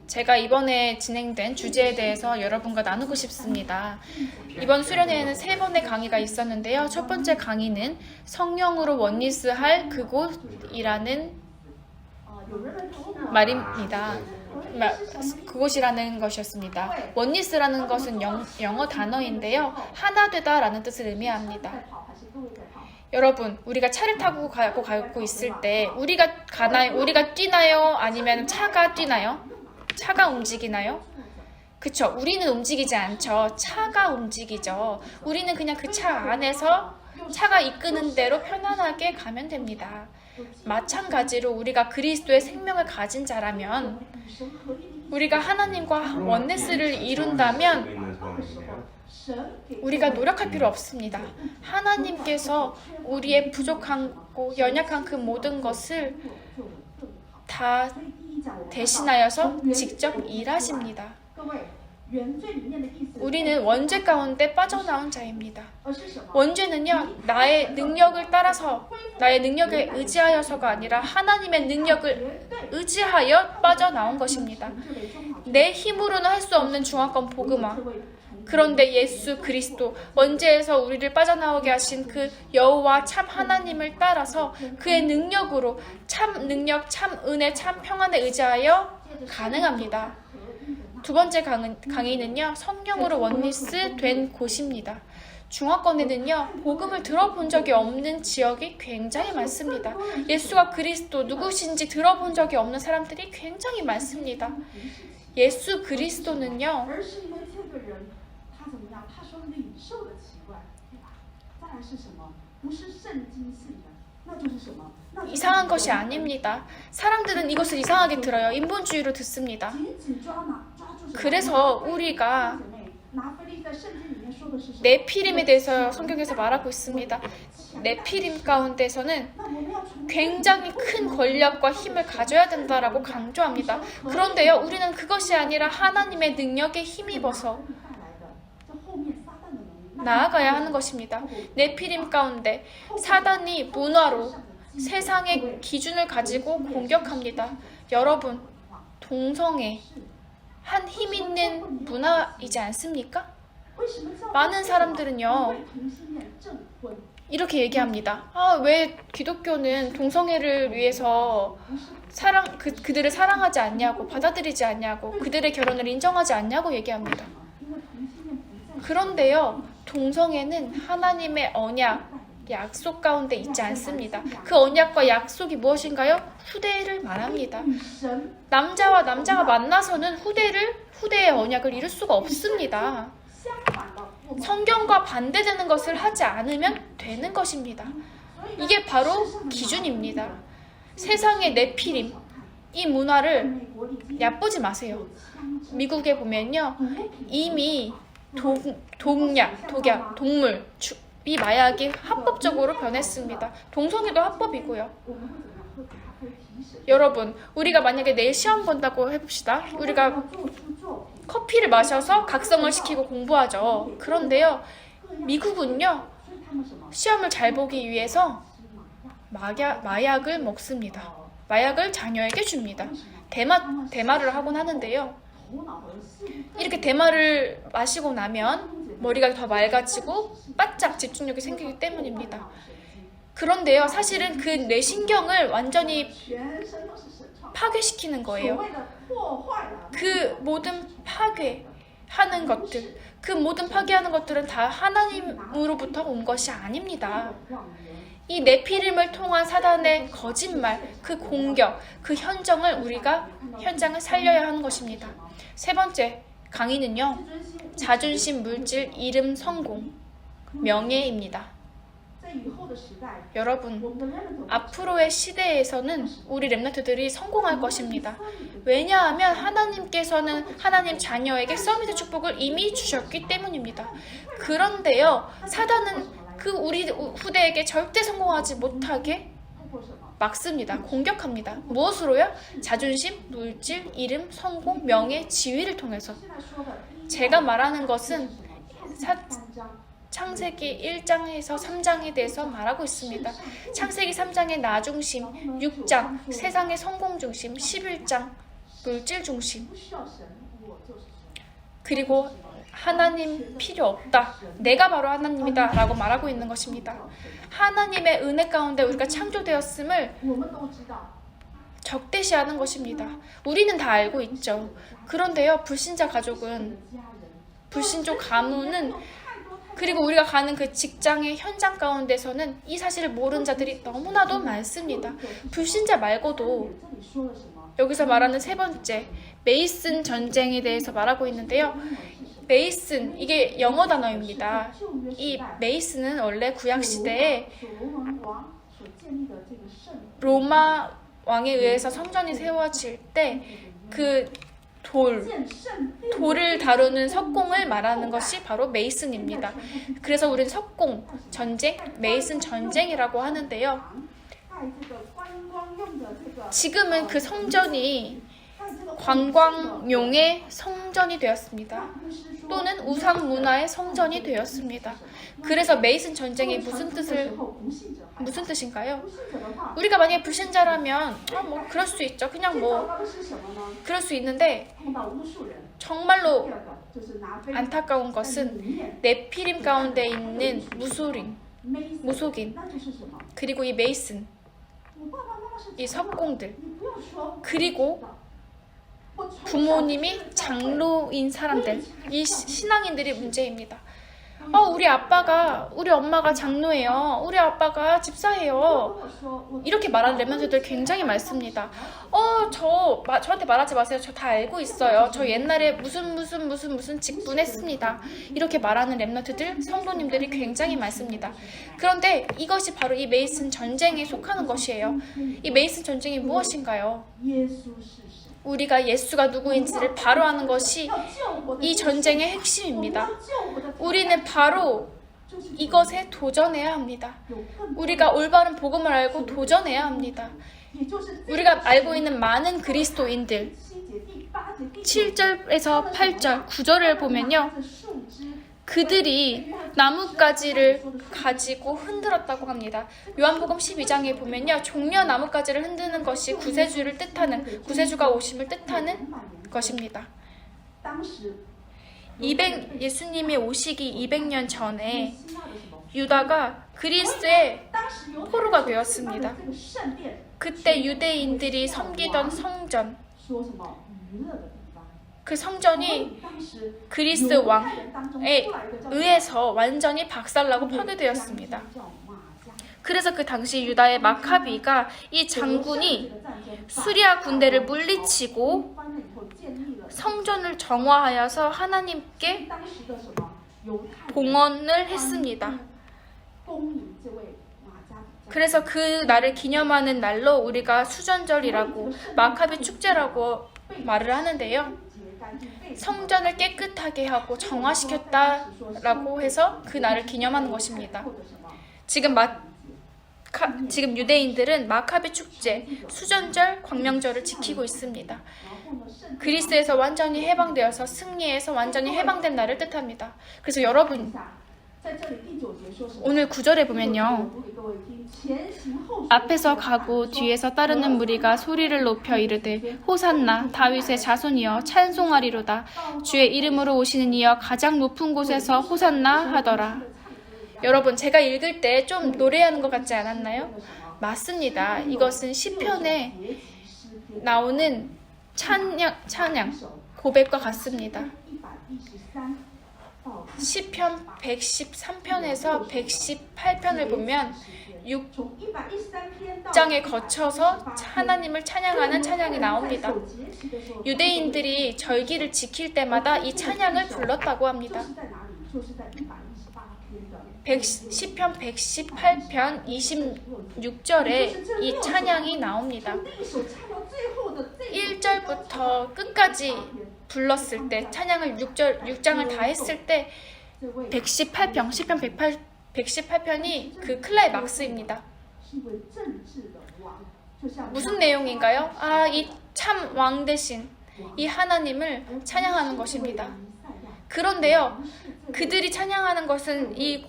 제가 이번에 진행된 주제에 대해서 여러분과 나누고 싶습니다. 이번 수련회에는 3번의 강의가 있었는데요. 첫 번째 강의는 성령으로 원리스할 그곳이라는 말입니다. 그곳이라는 것이었습니다. 원리스라는 것은 영어 단어인데요, 하나 되다라는 뜻을 의미합니다. 여러분, 우리가 차를 타고 가고 있을 때 우리가 가나요? 우리가 뛰나요? 아니면 차가 뛰나요? 차가 움직이나요? 그쵸? 우리는 움직이지 않죠. 차가 움직이죠. 우리는 그냥 그 차 안에서 차가 이끄는 대로 편안하게 가면 됩니다. 마찬가지로 우리가 그리스도의 생명을 가진 자라면, 우리가 하나님과 원네스를 이룬다면 우리가 노력할 필요 없습니다. 하나님께서 우리의 부족하고 연약한 그 모든 것을 다 대신하여서 직접 일하십니다. 우리는 원죄 가운데 빠져나온 자입니다. 원죄는요, 나의 능력을 따라서, 나의 능력에 의지하여서가 아니라 하나님의 능력을 의지하여 빠져나온 것입니다. 내 힘으로는 할 수 없는 중화권 복음화, 그런데 예수 그리스도, 원죄에서 우리를 빠져나오게 하신 그 여호와 참 하나님을 따라서 그의 능력으로, 참 능력, 참 은혜, 참 평안에 의지하여 가능합니다. 두 번째 강의는요, 성령으로 원리스 된 곳입니다. 중화권에는요, 복음을 들어본 적이 없는 지역이 굉장히 많습니다. 예수가 그리스도 누구신지 들어본 적이 없는 사람들이 굉장히 많습니다. 예수 그리스도는요, 이상한 것이 아닙니다. 사람들은 이것을 이상하게 들어요. 인본주의로 듣습니다. 그래서 우리가 네피림에 대해서 성경에서 말하고 있습니다. 네피림 가운데서는 굉장히 큰 권력과 힘을 가져야 된다라고 강조합니다. 그런데요, 우리는 그것이 아니라 하나님의 능력에 힘입어서 나아가야 하는 것입니다. 네피림 가운데 사단이 문화로 세상의 기준을 가지고 공격합니다. 여러분, 동성애 한 힘 있는 문화이지 않습니까? 많은 사람들은요, 이렇게 얘기합니다. 왜 기독교는 동성애를 위해서 그들을 사랑하지 않냐고, 받아들이지 않냐고, 그들의 결혼을 인정하지 않냐고 얘기합니다. 그런데요, 동성애는 하나님의 언약, 약속 가운데 있지 않습니다. 그 언약과 약속이 무엇인가요? 후대를 말합니다. 남자와 남자가 만나서는 후대의 언약을 이룰 수가 없습니다. 성경과 반대되는 것을 하지 않으면 되는 것입니다. 이게 바로 기준입니다. 세상의 네피림, 이 문화를 얕보지 마세요. 미국에 보면요, 이미 독약, 동물, 이 마약이 합법적으로 변했습니다. 동성애도 합법이고요. 여러분, 우리가 만약에 내일 시험 본다고 해봅시다. 우리가 커피를 마셔서 각성을 시키고 공부하죠. 그런데요, 미국은요, 시험을 잘 보기 위해서 마약을 먹습니다. 마약을 자녀에게 줍니다. 대마를 하곤 하는데요, 이렇게 대마를 마시고 나면 머리가 더 맑아지고 바짝 집중력이 생기기 때문입니다. 그런데요, 사실은 그 뇌신경을 완전히 파괴시키는 거예요. 그 모든 파괴하는 것들, 그 모든 파괴하는 것들은 다 하나님으로부터 온 것이 아닙니다. 이 네피림을 통한 사단의 거짓말, 그 공격, 그 현장을 살려야 하는 것입니다. 세 번째 강의는요, 자존심, 물질, 이름, 성공, 명예입니다. 여러분, 앞으로의 시대에서는 우리 렘넌트들이 성공할 것입니다. 왜냐하면 하나님께서는 하나님 자녀에게 서밋의 축복을 이미 주셨기 때문입니다. 그런데요, 사단은 우리 후대에게 절대 성공하지 못하게 막습니다. 공격합니다. 무엇으로요? 자존심, 물질, 이름, 성공, 명예, 지위를 통해서. 제가 말하는 것은 창세기 1장에서 3장에 대해서 말하고 있습니다. 창세기 3장의 나 중심, 6장 세상의 성공 중심, 11장 물질 중심, 그리고 하나님 필요 없다, 내가 바로 하나님이다 라고 말하고 있는 것입니다. 하나님의 은혜 가운데 우리가 창조되었음을 적대시하는 것입니다. 우리는 다 알고 있죠. 그런데요, 불신자 가족은, 불신족 가문은, 그리고 우리가 가는 그 직장의 현장 가운데서는 이 사실을 모르는 자들이 너무나도 많습니다. 불신자 말고도 여기서 말하는 세 번째 메이슨 전쟁에 대해서 말하고 있는데요. 메이슨, 이게 영어 단어입니다. 이 메이슨은 원래 구약시대에 로마 왕에 의해서 성전이 세워질 때 그 돌을 다루는 석공을 말하는 것이 바로 메이슨입니다. 그래서 우리는 석공, 전쟁, 메이슨 전쟁이라고 하는데요. 지금은 그 성전이 관광용의 성전이 되었습니다. 또는 우상 문화의 성전이 되었습니다. 그래서 메이슨 전쟁이 무슨 뜻인가요? 우리가 만약에 불신자라면 그럴 수 있죠. 그냥 그럴 수 있는데, 정말로 안타까운 것은 네피림 가운데 있는 무속인, 그리고 이 메이슨, 이 석공들, 그리고 부모님이 장로인 사람들, 이 신앙인들이 문제입니다. 우리 엄마가 장로예요. 우리 아빠가 집사예요. 이렇게 말하는 렘넌트들 굉장히 많습니다. 저한테 말하지 마세요. 저 다 알고 있어요. 저 옛날에 무슨 직분했습니다. 이렇게 말하는 렘넌트들, 성도님들이 굉장히 많습니다. 그런데 이것이 바로 이 메이슨 전쟁에 속하는 것이에요. 이 메이슨 전쟁이 무엇인가요? 우리가 예수가 누구인지를 바로 아는 것이 이 전쟁의 핵심입니다. 우리는 바로 이것에 도전해야 합니다. 우리가 올바른 복음을 알고 도전해야 합니다. 우리가 알고 있는 많은 그리스도인들 7절에서 8절, 9절을 보면요. 그들이 나뭇가지를 가지고 흔들었다고 합니다. 요한복음 12장에 보면요. 종려 나뭇가지를 흔드는 것이 구세주를 뜻하는, 구세주가 오심을 뜻하는 것입니다. 예수님이 오시기 200년 전에 유다가 그리스의 포로가 되었습니다. 그때 유대인들이 섬기던 성전, 그 성전이 그리스 왕에 의해서 완전히 박살나고 파괴되었습니다. 그래서 그 당시 유다의 마카비가 이 장군이 수리아 군대를 물리치고 성전을 정화하여서 하나님께 봉헌을 했습니다. 그래서 그 날을 기념하는 날로 우리가 수전절이라고 마카비 축제라고 말을 하는데요. 성전을 깨끗하게 하고 정화시켰다라고 해서 그 날을 기념하는 것입니다. 지금 유대인들은 마카비 축제, 수전절, 광명절을 지키고 있습니다. 그리스에서 완전히 해방되어서 승리해서 완전히 해방된 날을 뜻합니다. 그래서 여러분, 오늘 9절에 보면요. 앞에서 가고 뒤에서 따르는 무리가 소리를 높여 이르되 호산나 다윗의 자손이여 찬송하리로다. 주의 이름으로 오시는 이여 가장 높은 곳에서 호산나 하더라. 여러분, 제가 읽을 때 좀 노래하는 것 같지 않았나요? 맞습니다. 이것은 시편에 나오는 찬양, 고백과 같습니다. 시편 113편에서 118편을 보면 6장에 거쳐서 하나님을 찬양하는 찬양이 나옵니다. 유대인들이 절기를 지킬 때마다 이 찬양을 불렀다고 합니다. 시편 118편 26절에 이 찬양이 나옵니다. 1절부터 끝까지 불렀을 때, 찬양을 6장을 다 했을 때 118편, 시편 118편이 그 클라이막스입니다. 무슨 내용인가요? 이 참 왕 대신 이 하나님을 찬양하는 것입니다. 그런데요, 그들이 찬양하는 것은 이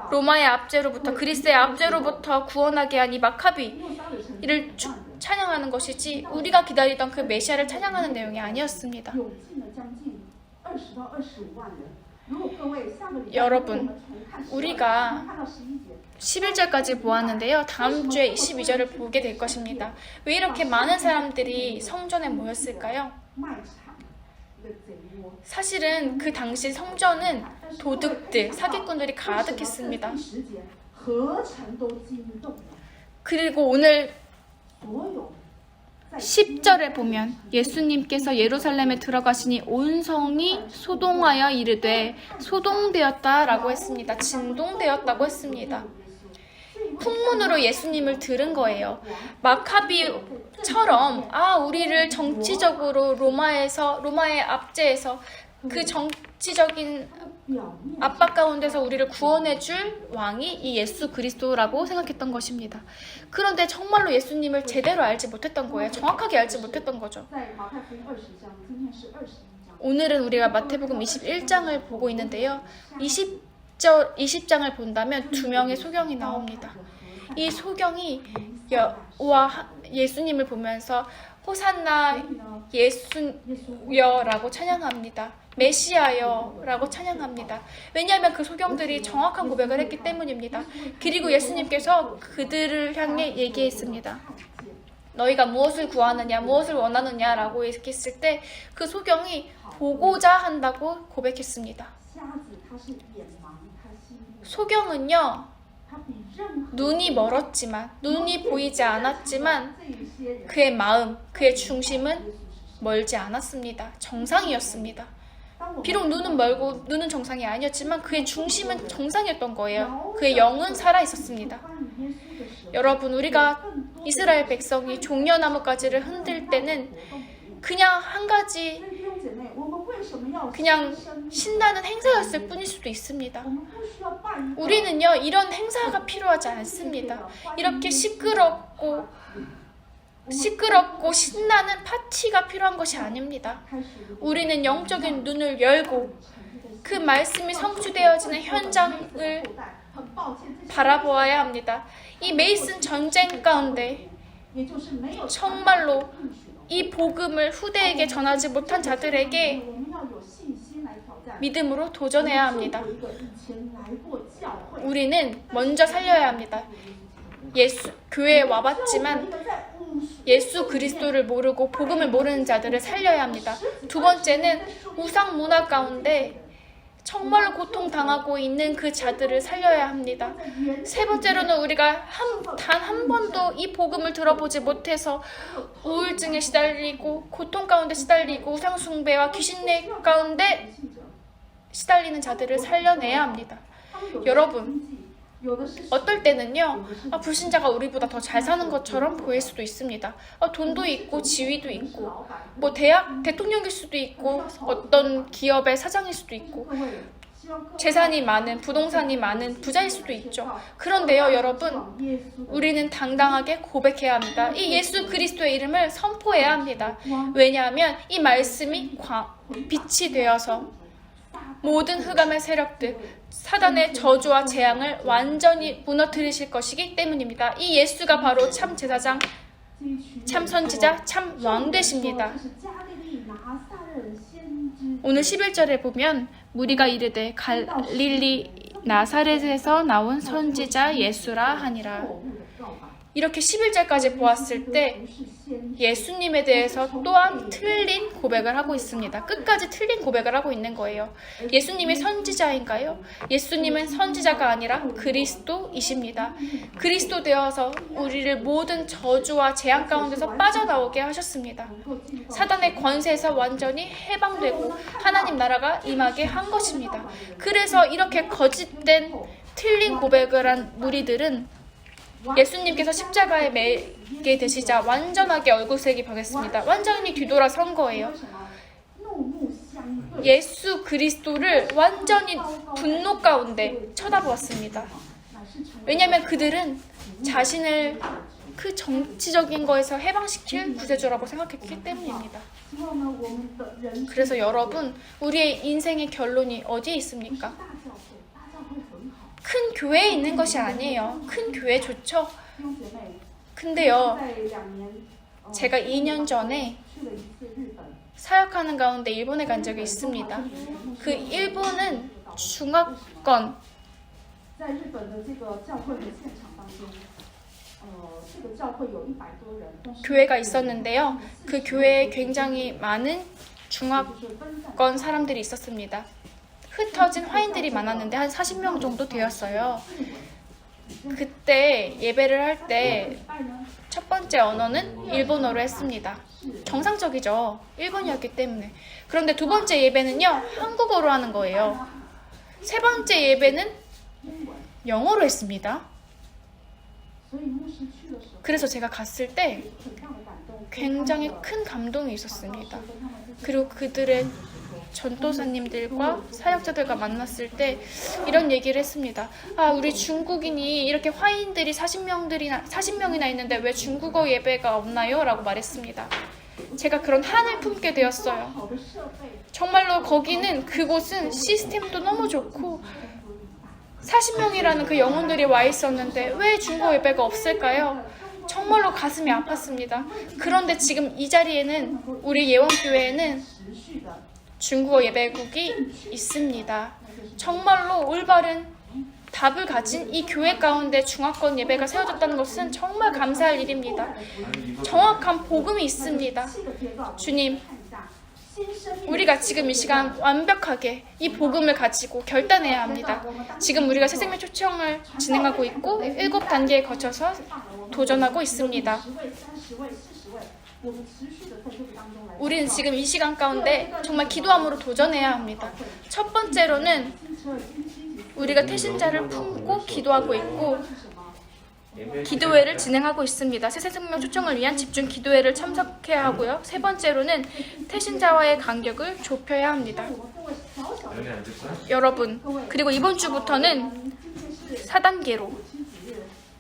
로마의 압제로부터, 그리스의 압제로부터 구원하게 한 이 마카비를 찬양하는 것이지 우리가 기다리던 그 메시아를 찬양하는 내용이 아니었습니다. 여러분, 우리가 11절까지 보았는데요. 다음 주에 12절을 보게 될 것입니다. 왜 이렇게 많은 사람들이 성전에 모였을까요? 사실은 그 당시 성전은 도둑들, 사기꾼들이 가득했습니다. 그리고 오늘 10절에 보면 예수님께서 예루살렘에 들어가시니 온 성이 소동하여 이르되, 소동되었다라고 했습니다. 진동되었다고 했습니다. 풍문으로 예수님을 들은 거예요. 마카비처럼 우리를 정치적으로 로마의 압제에서 그 정치적인 압박 가운데서 우리를 구원해줄 왕이 이 예수 그리스도라고 생각했던 것입니다. 그런데 정말로 예수님을 제대로 알지 못했던 거예요. 정확하게 알지 못했던 거죠. 오늘은 우리가 마태복음 21장을 보고 있는데요. 20장을 본다면 2명의 소경이 나옵니다. 이 소경이 예수님을 보면서 호산나 예수여라고 찬양합니다. 메시아여라고 찬양합니다. 왜냐하면 그 소경들이 정확한 고백을 했기 때문입니다. 그리고 예수님께서 그들을 향해 얘기했습니다. 너희가 무엇을 구하느냐, 무엇을 원하느냐라고 얘기했을 때 그 소경이 보고자 한다고 고백했습니다. 소경은요, 눈이 멀었지만, 눈이 보이지 않았지만 그의 마음, 그의 중심은 멀지 않았습니다. 정상이었습니다. 비록 눈은 멀고 눈은 정상이 아니었지만 그의 중심은 정상이었던 거예요. 그의 영은 살아있었습니다. 여러분, 우리가 이스라엘 백성이 종려나무 가지를 흔들 때는 그냥 한 가지 그냥 신나는 행사였을 뿐일 수도 있습니다. 우리는요, 이런 행사가 필요하지 않습니다. 이렇게 시끄럽고 신나는 파티가 필요한 것이 아닙니다. 우리는 영적인 눈을 열고 그 말씀이 성취되어지는 현장을 바라보아야 합니다. 이 메이슨 전쟁 가운데 정말로 이 복음을 후대에게 전하지 못한 자들에게 믿음으로 도전해야 합니다. 우리는 먼저 살려야 합니다. 교회에 와봤지만 예수 그리스도를 모르고 복음을 모르는 자들을 살려야 합니다. 두 번째는 우상 문화 가운데 정말로 고통당하고 있는 그 자들을 살려야 합니다. 세 번째로는 우리가 단 한 번도 이 복음을 들어보지 못해서 우울증에 시달리고 고통 가운데 시달리고 우상 숭배와 귀신내 가운데 시달리는 자들을 살려내야 합니다. 여러분, 어떨 때는요, 불신자가 우리보다 더 잘 사는 것처럼 보일 수도 있습니다. 돈도 있고 지위도 있고 뭐 대통령일 수도 있고 어떤 기업의 사장일 수도 있고 재산이 많은, 부동산이 많은 부자일 수도 있죠. 그런데요, 여러분, 우리는 당당하게 고백해야 합니다. 이 예수 그리스도의 이름을 선포해야 합니다. 왜냐하면 이 말씀이 빛이 되어서 모든 흑암의 세력들, 사단의 저주와 재앙을 완전히 무너뜨리실 것이기 때문입니다. 이 예수가 바로 참 제사장, 참 선지자, 참 왕 되십니다. 오늘 11절에 보면 무리가 이르되 갈릴리 나사렛에서 나온 선지자 예수라 하니라. 이렇게 11절까지 보았을 때 예수님에 대해서 또한 틀린 고백을 하고 있습니다. 끝까지 틀린 고백을 하고 있는 거예요. 예수님이 선지자인가요? 예수님은 선지자가 아니라 그리스도이십니다. 그리스도 되어서 우리를 모든 저주와 재앙 가운데서 빠져나오게 하셨습니다. 사단의 권세에서 완전히 해방되고 하나님 나라가 임하게 한 것입니다. 그래서 이렇게 거짓된 틀린 고백을 한 무리들은 예수님께서 십자가에 매게 되시자 완전하게 얼굴색이 변했습니다. 완전히 뒤돌아선 거예요. 예수 그리스도를 완전히 분노 가운데 쳐다보았습니다. 왜냐하면 그들은 자신을 그 정치적인 거에서 해방시킬 구세주라고 생각했기 때문입니다. 그래서 여러분, 우리의 인생의 결론이 어디에 있습니까? 큰 교회에 있는 것이 아니에요. 큰 교회 좋죠. 근데요, 제가 2년 전에 사역하는 가운데 일본에 간 적이 있습니다. 그 일본은 중화권 교회가 있었는데요. 그 교회에 굉장히 많은 중화권 사람들이 있었습니다. 흩어진 화인들이 많았는데 한 40명 정도 되었어요. 그때 예배를 할 때 첫 번째 언어는 일본어로 했습니다. 정상적이죠. 일본이었기 때문에. 그런데 두 번째 예배는요, 한국어로 하는 거예요. 세 번째 예배는 영어로 했습니다. 그래서 제가 갔을 때 굉장히 큰 감동이 있었습니다. 그리고 그들의 전도사님들과 사역자들과 만났을 때 이런 얘기를 했습니다. 우리 중국인이 이렇게 화인들이 40명이나 있는데 왜 중국어 예배가 없나요? 라고 말했습니다. 제가 그런 한을 품게 되었어요. 정말로 그곳은 시스템도 너무 좋고 40명이라는 그 영혼들이 와 있었는데 왜 중국어 예배가 없을까요? 정말로 가슴이 아팠습니다. 그런데 지금 이 자리에는, 우리 예원교회에는 중국어 예배국이 있습니다. 정말로 올바른 답을 가진 이 교회 가운데 중화권 예배가 세워졌다는 것은 정말 감사할 일입니다. 정확한 복음이 있습니다. 주님, 우리가 지금 이 시간 완벽하게 이 복음을 가지고 결단해야 합니다. 지금 우리가 새생명 초청을 진행하고 있고 7단계에 거쳐서 도전하고 있습니다. 우리는 지금 이 시간 가운데 정말 기도함으로 도전해야 합니다. 첫 번째로는 우리가 태신자를 품고 기도하고 있고, 기도회를 진행하고 있습니다. 새생명 초청을 위한 집중 기도회를 참석해야 하고요. 세 번째로는 태신자와의 간격을 좁혀야 합니다. 여러분, 그리고 이번 주부터는 4단계로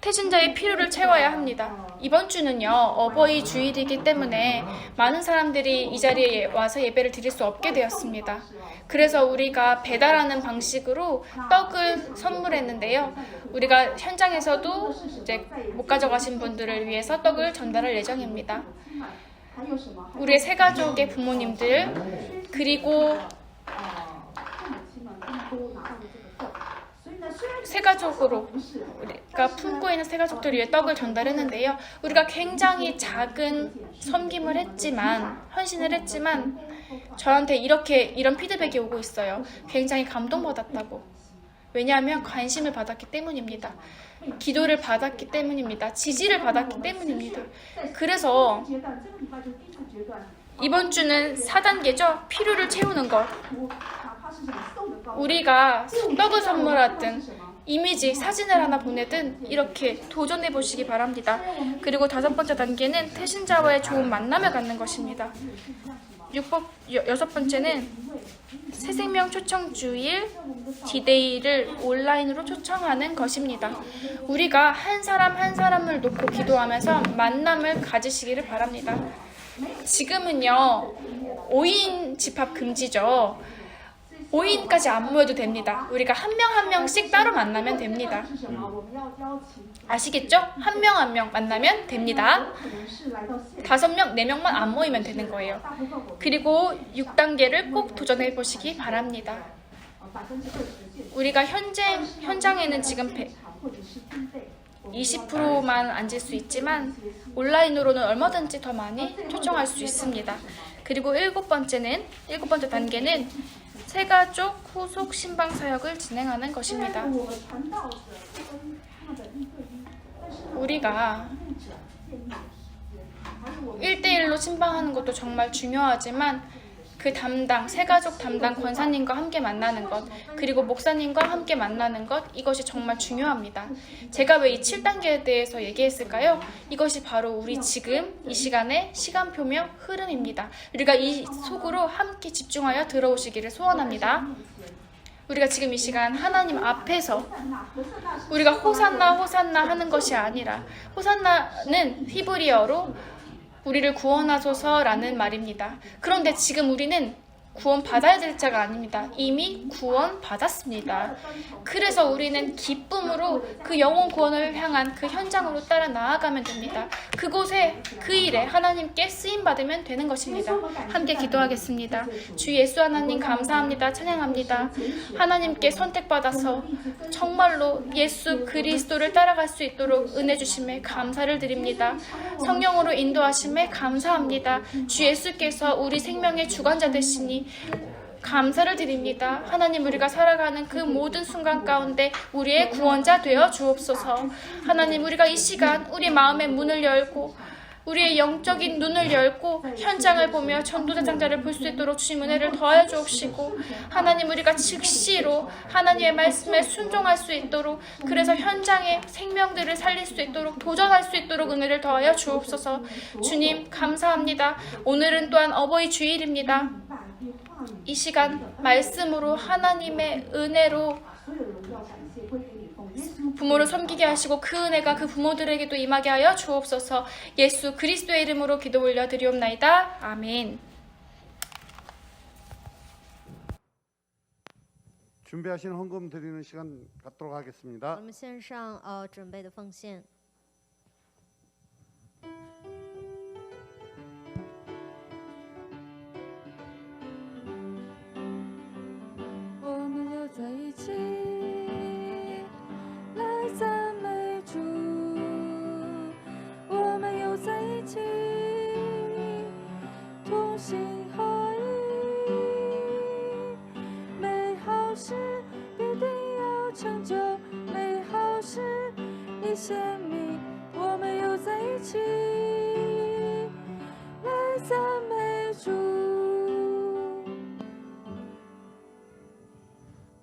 태신자의 필요를 채워야 합니다. 이번 주는요, 어버이 주일이기 때문에 많은 사람들이 이 자리에 와서 예배를 드릴 수 없게 되었습니다. 그래서 우리가 배달하는 방식으로 떡을 선물했는데요. 우리가 현장에서도 이제 못 가져가신 분들을 위해서 떡을 전달할 예정입니다. 우리의 세 가족의 부모님들, 그리고 세 가족으로 우리가 품고 있는 세 가족들 위해 떡을 전달했는데요. 우리가 굉장히 작은 섬김을 했지만, 헌신을 했지만 저한테 이런 피드백이 오고 있어요. 굉장히 감동받았다고. 왜냐하면 관심을 받았기 때문입니다. 기도를 받았기 때문입니다. 지지를 받았기 때문입니다. 그래서 이번 주는 4단계죠. 필요를 채우는 것. 우리가 떡을 선물하든 이미지, 사진을 하나 보내든 이렇게 도전해 보시기 바랍니다. 그리고 5번째 단계는 태신자와의 좋은 만남을 갖는 것입니다. 6번째는 새생명 초청주일 디데이를 온라인으로 초청하는 것입니다. 우리가 한 사람 한 사람을 놓고 기도하면서 만남을 가지시기를 바랍니다. 지금은요, 5인 집합 금지죠. 5인까지 안 모여도 됩니다. 우리가 한 명 한 명씩 따로 만나면 됩니다. 아시겠죠? 한 명 한 명 만나면 됩니다. 5명, 4명만 안 모이면 되는 거예요. 그리고 6단계를 꼭 도전해 보시기 바랍니다. 우리가 현장에는 지금 20%만 앉을 수 있지만 온라인으로는 얼마든지 더 많이 초청할 수 있습니다. 그리고 7번째 단계는 새가족 후속 신방 사역을 진행하는 것입니다. 우리가 1대1로 신방하는 것도 정말 중요하지만 그 담당, 새가족 담당 권사님과 함께 만나는 것, 그리고 목사님과 함께 만나는 것, 이것이 정말 중요합니다. 제가 왜 이 7단계에 대해서 얘기했을까요? 이것이 바로 우리 지금 이 시간의 시간표며 흐름입니다. 우리가 이 속으로 함께 집중하여 들어오시기를 소원합니다. 우리가 지금 이 시간 하나님 앞에서 우리가 호산나 호산나 하는 것이 아니라, 호산나는 히브리어로 우리를 구원하소서라는 말입니다. 그런데 지금 우리는 구원받아야 될 자가 아닙니다. 이미 구원받았습니다. 그래서 우리는 기쁨으로 그 영혼 구원을 향한 그 현장으로 따라 나아가면 됩니다. 그곳에, 그 일에 하나님께 쓰임받으면 되는 것입니다. 함께 기도하겠습니다. 주 예수 하나님 감사합니다. 찬양합니다. 하나님께 선택받아서 정말로 예수 그리스도를 따라갈 수 있도록 은혜 주심에 감사를 드립니다. 성령으로 인도하심에 감사합니다. 주 예수께서 우리 생명의 주관자 되시니 감사를 드립니다. 하나님, 우리가 살아가는 그 모든 순간 가운데 우리의 구원자 되어 주옵소서. 하나님, 우리가 이 시간 우리 마음의 문을 열고 우리의 영적인 눈을 열고 현장을 보며 전도대장자를 볼 수 있도록 주님 은혜를 더하여 주옵시고, 하나님, 우리가 즉시로 하나님의 말씀에 순종할 수 있도록, 그래서 현장의 생명들을 살릴 수 있도록, 도전할 수 있도록 은혜를 더하여 주옵소서. 주님 감사합니다. 오늘은 또한 어버이 주일입니다. 이 시간 말씀으로 하나님의 은혜로 부모를 섬기게 하시고 그 은혜가 그 부모들에게도 임하게 하여 주옵소서. 예수 그리스도의 이름으로 기도 올려드리옵나이다. 아멘. 준비하신 헌금 드리는 시간 갖도록 하겠습니다. 我们线上准备的奉献。 我们又在一起来赞美主，我们又在一起同心合意，美好事必定要成就，美好事已显明，我们又在一起来赞美主。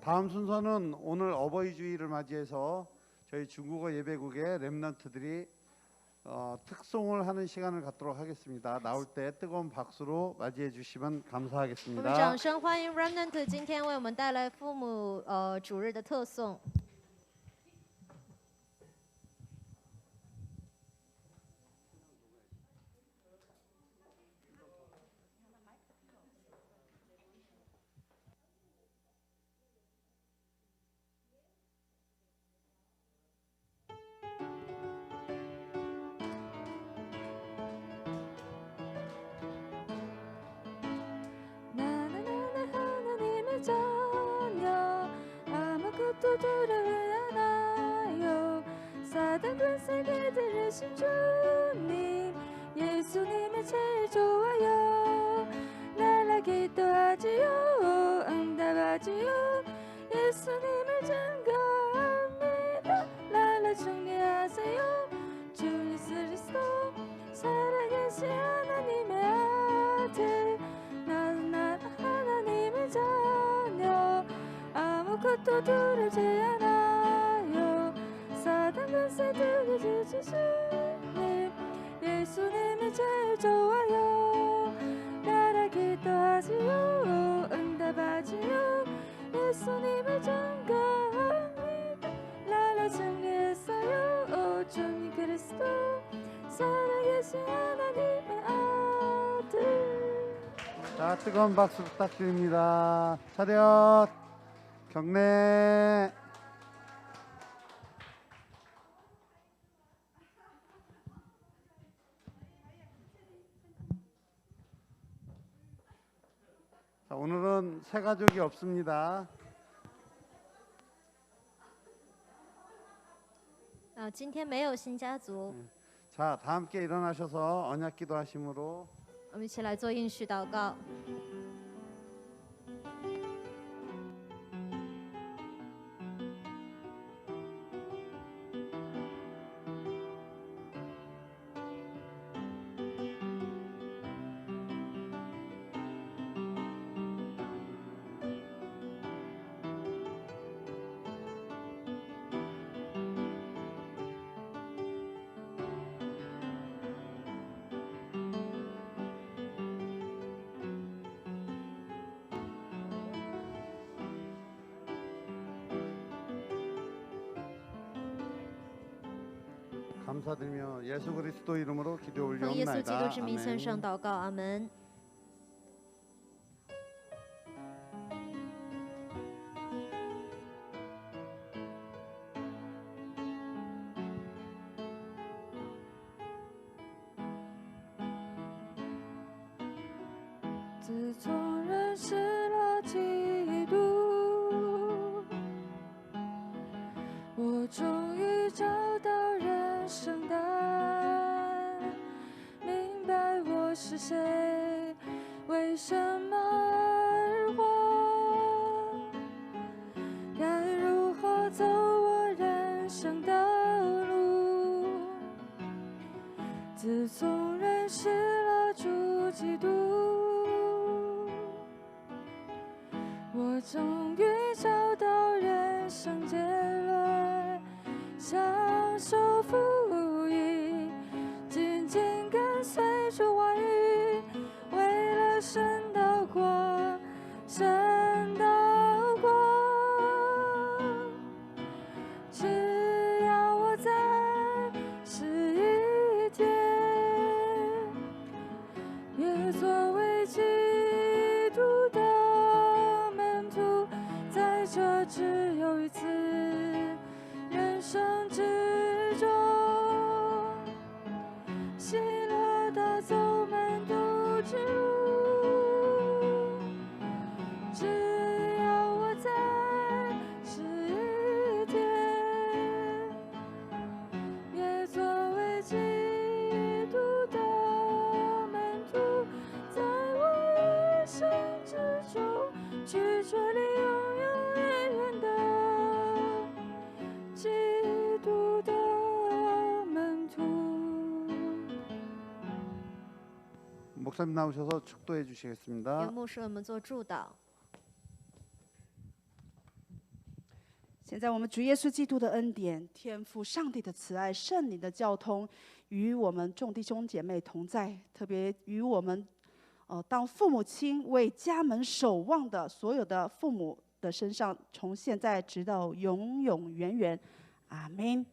다음 순서는 오늘 어버이 주일을 맞이해서 저희 중국어 예배국의 렘넌트들이 특송을 하는 시간을 갖도록 하겠습니다. 나올 때 뜨거운 박수로 맞이해 주시면 我们 감사하겠습니다. 掌声欢迎 Remnant 今天为我们带来父母主日的特颂。 나는 하나님의 자녀 아무것도 두려워하지 않아요. 사단 권세를 들으신 주님 예수님이 제일 좋아요. 날라 기도하지요 응답하지요 예수님을 증거합니다. 날라 정리하세요 주 예수 그리스도 살아계신 하나님의 아들 나는 하나님의 자녀 아무것도 두렵지 않아요. 사단 권세 두려지 주님 예수님이 제일 좋아요. 나라 기도하지요 응답하지요 예수님을 증거합니다. 나라 승리했어요 주님 그리스도 살아계신 하나님의 아들. 자, 뜨거운 박수 부탁드립니다. 차렷 경례. 자, 오늘은 새 가족이 없습니다. 今天没有新家族， 자, 다 함께 일어나셔서 언약 기도하심으로 我们一起来做应许祷告。 감사드리며 예수 그리스도 이름으로 기도 奉耶稣基督 올리옵나이다. 之名献上祷告，阿门。 自从认识了基督，我终于找到人生答案，明白我是谁，为什么而活，该如何走我人生道路。自从认识了主基督，我终于找到人生结论，享受福音，紧紧跟随主话语，为了神祷光，神祷光。只要我在是一天，也作为基督的门徒，在这只有一次人生之中，喜乐地走门徒之路。只要我在是一天，也作为基督的门徒，在我一生之中，去确立永永远远的基督的门徒。 목사님 나오셔서 축도해 주시겠습니다. 由牧师为我们做祝祷。现在我们主耶稣基督的恩典、天父上帝的慈爱、圣灵的交通，与我们众弟兄姐妹同在，特别与我们当父母亲为家门守望的所有的父母的身上，从现在直到永永远远，阿门。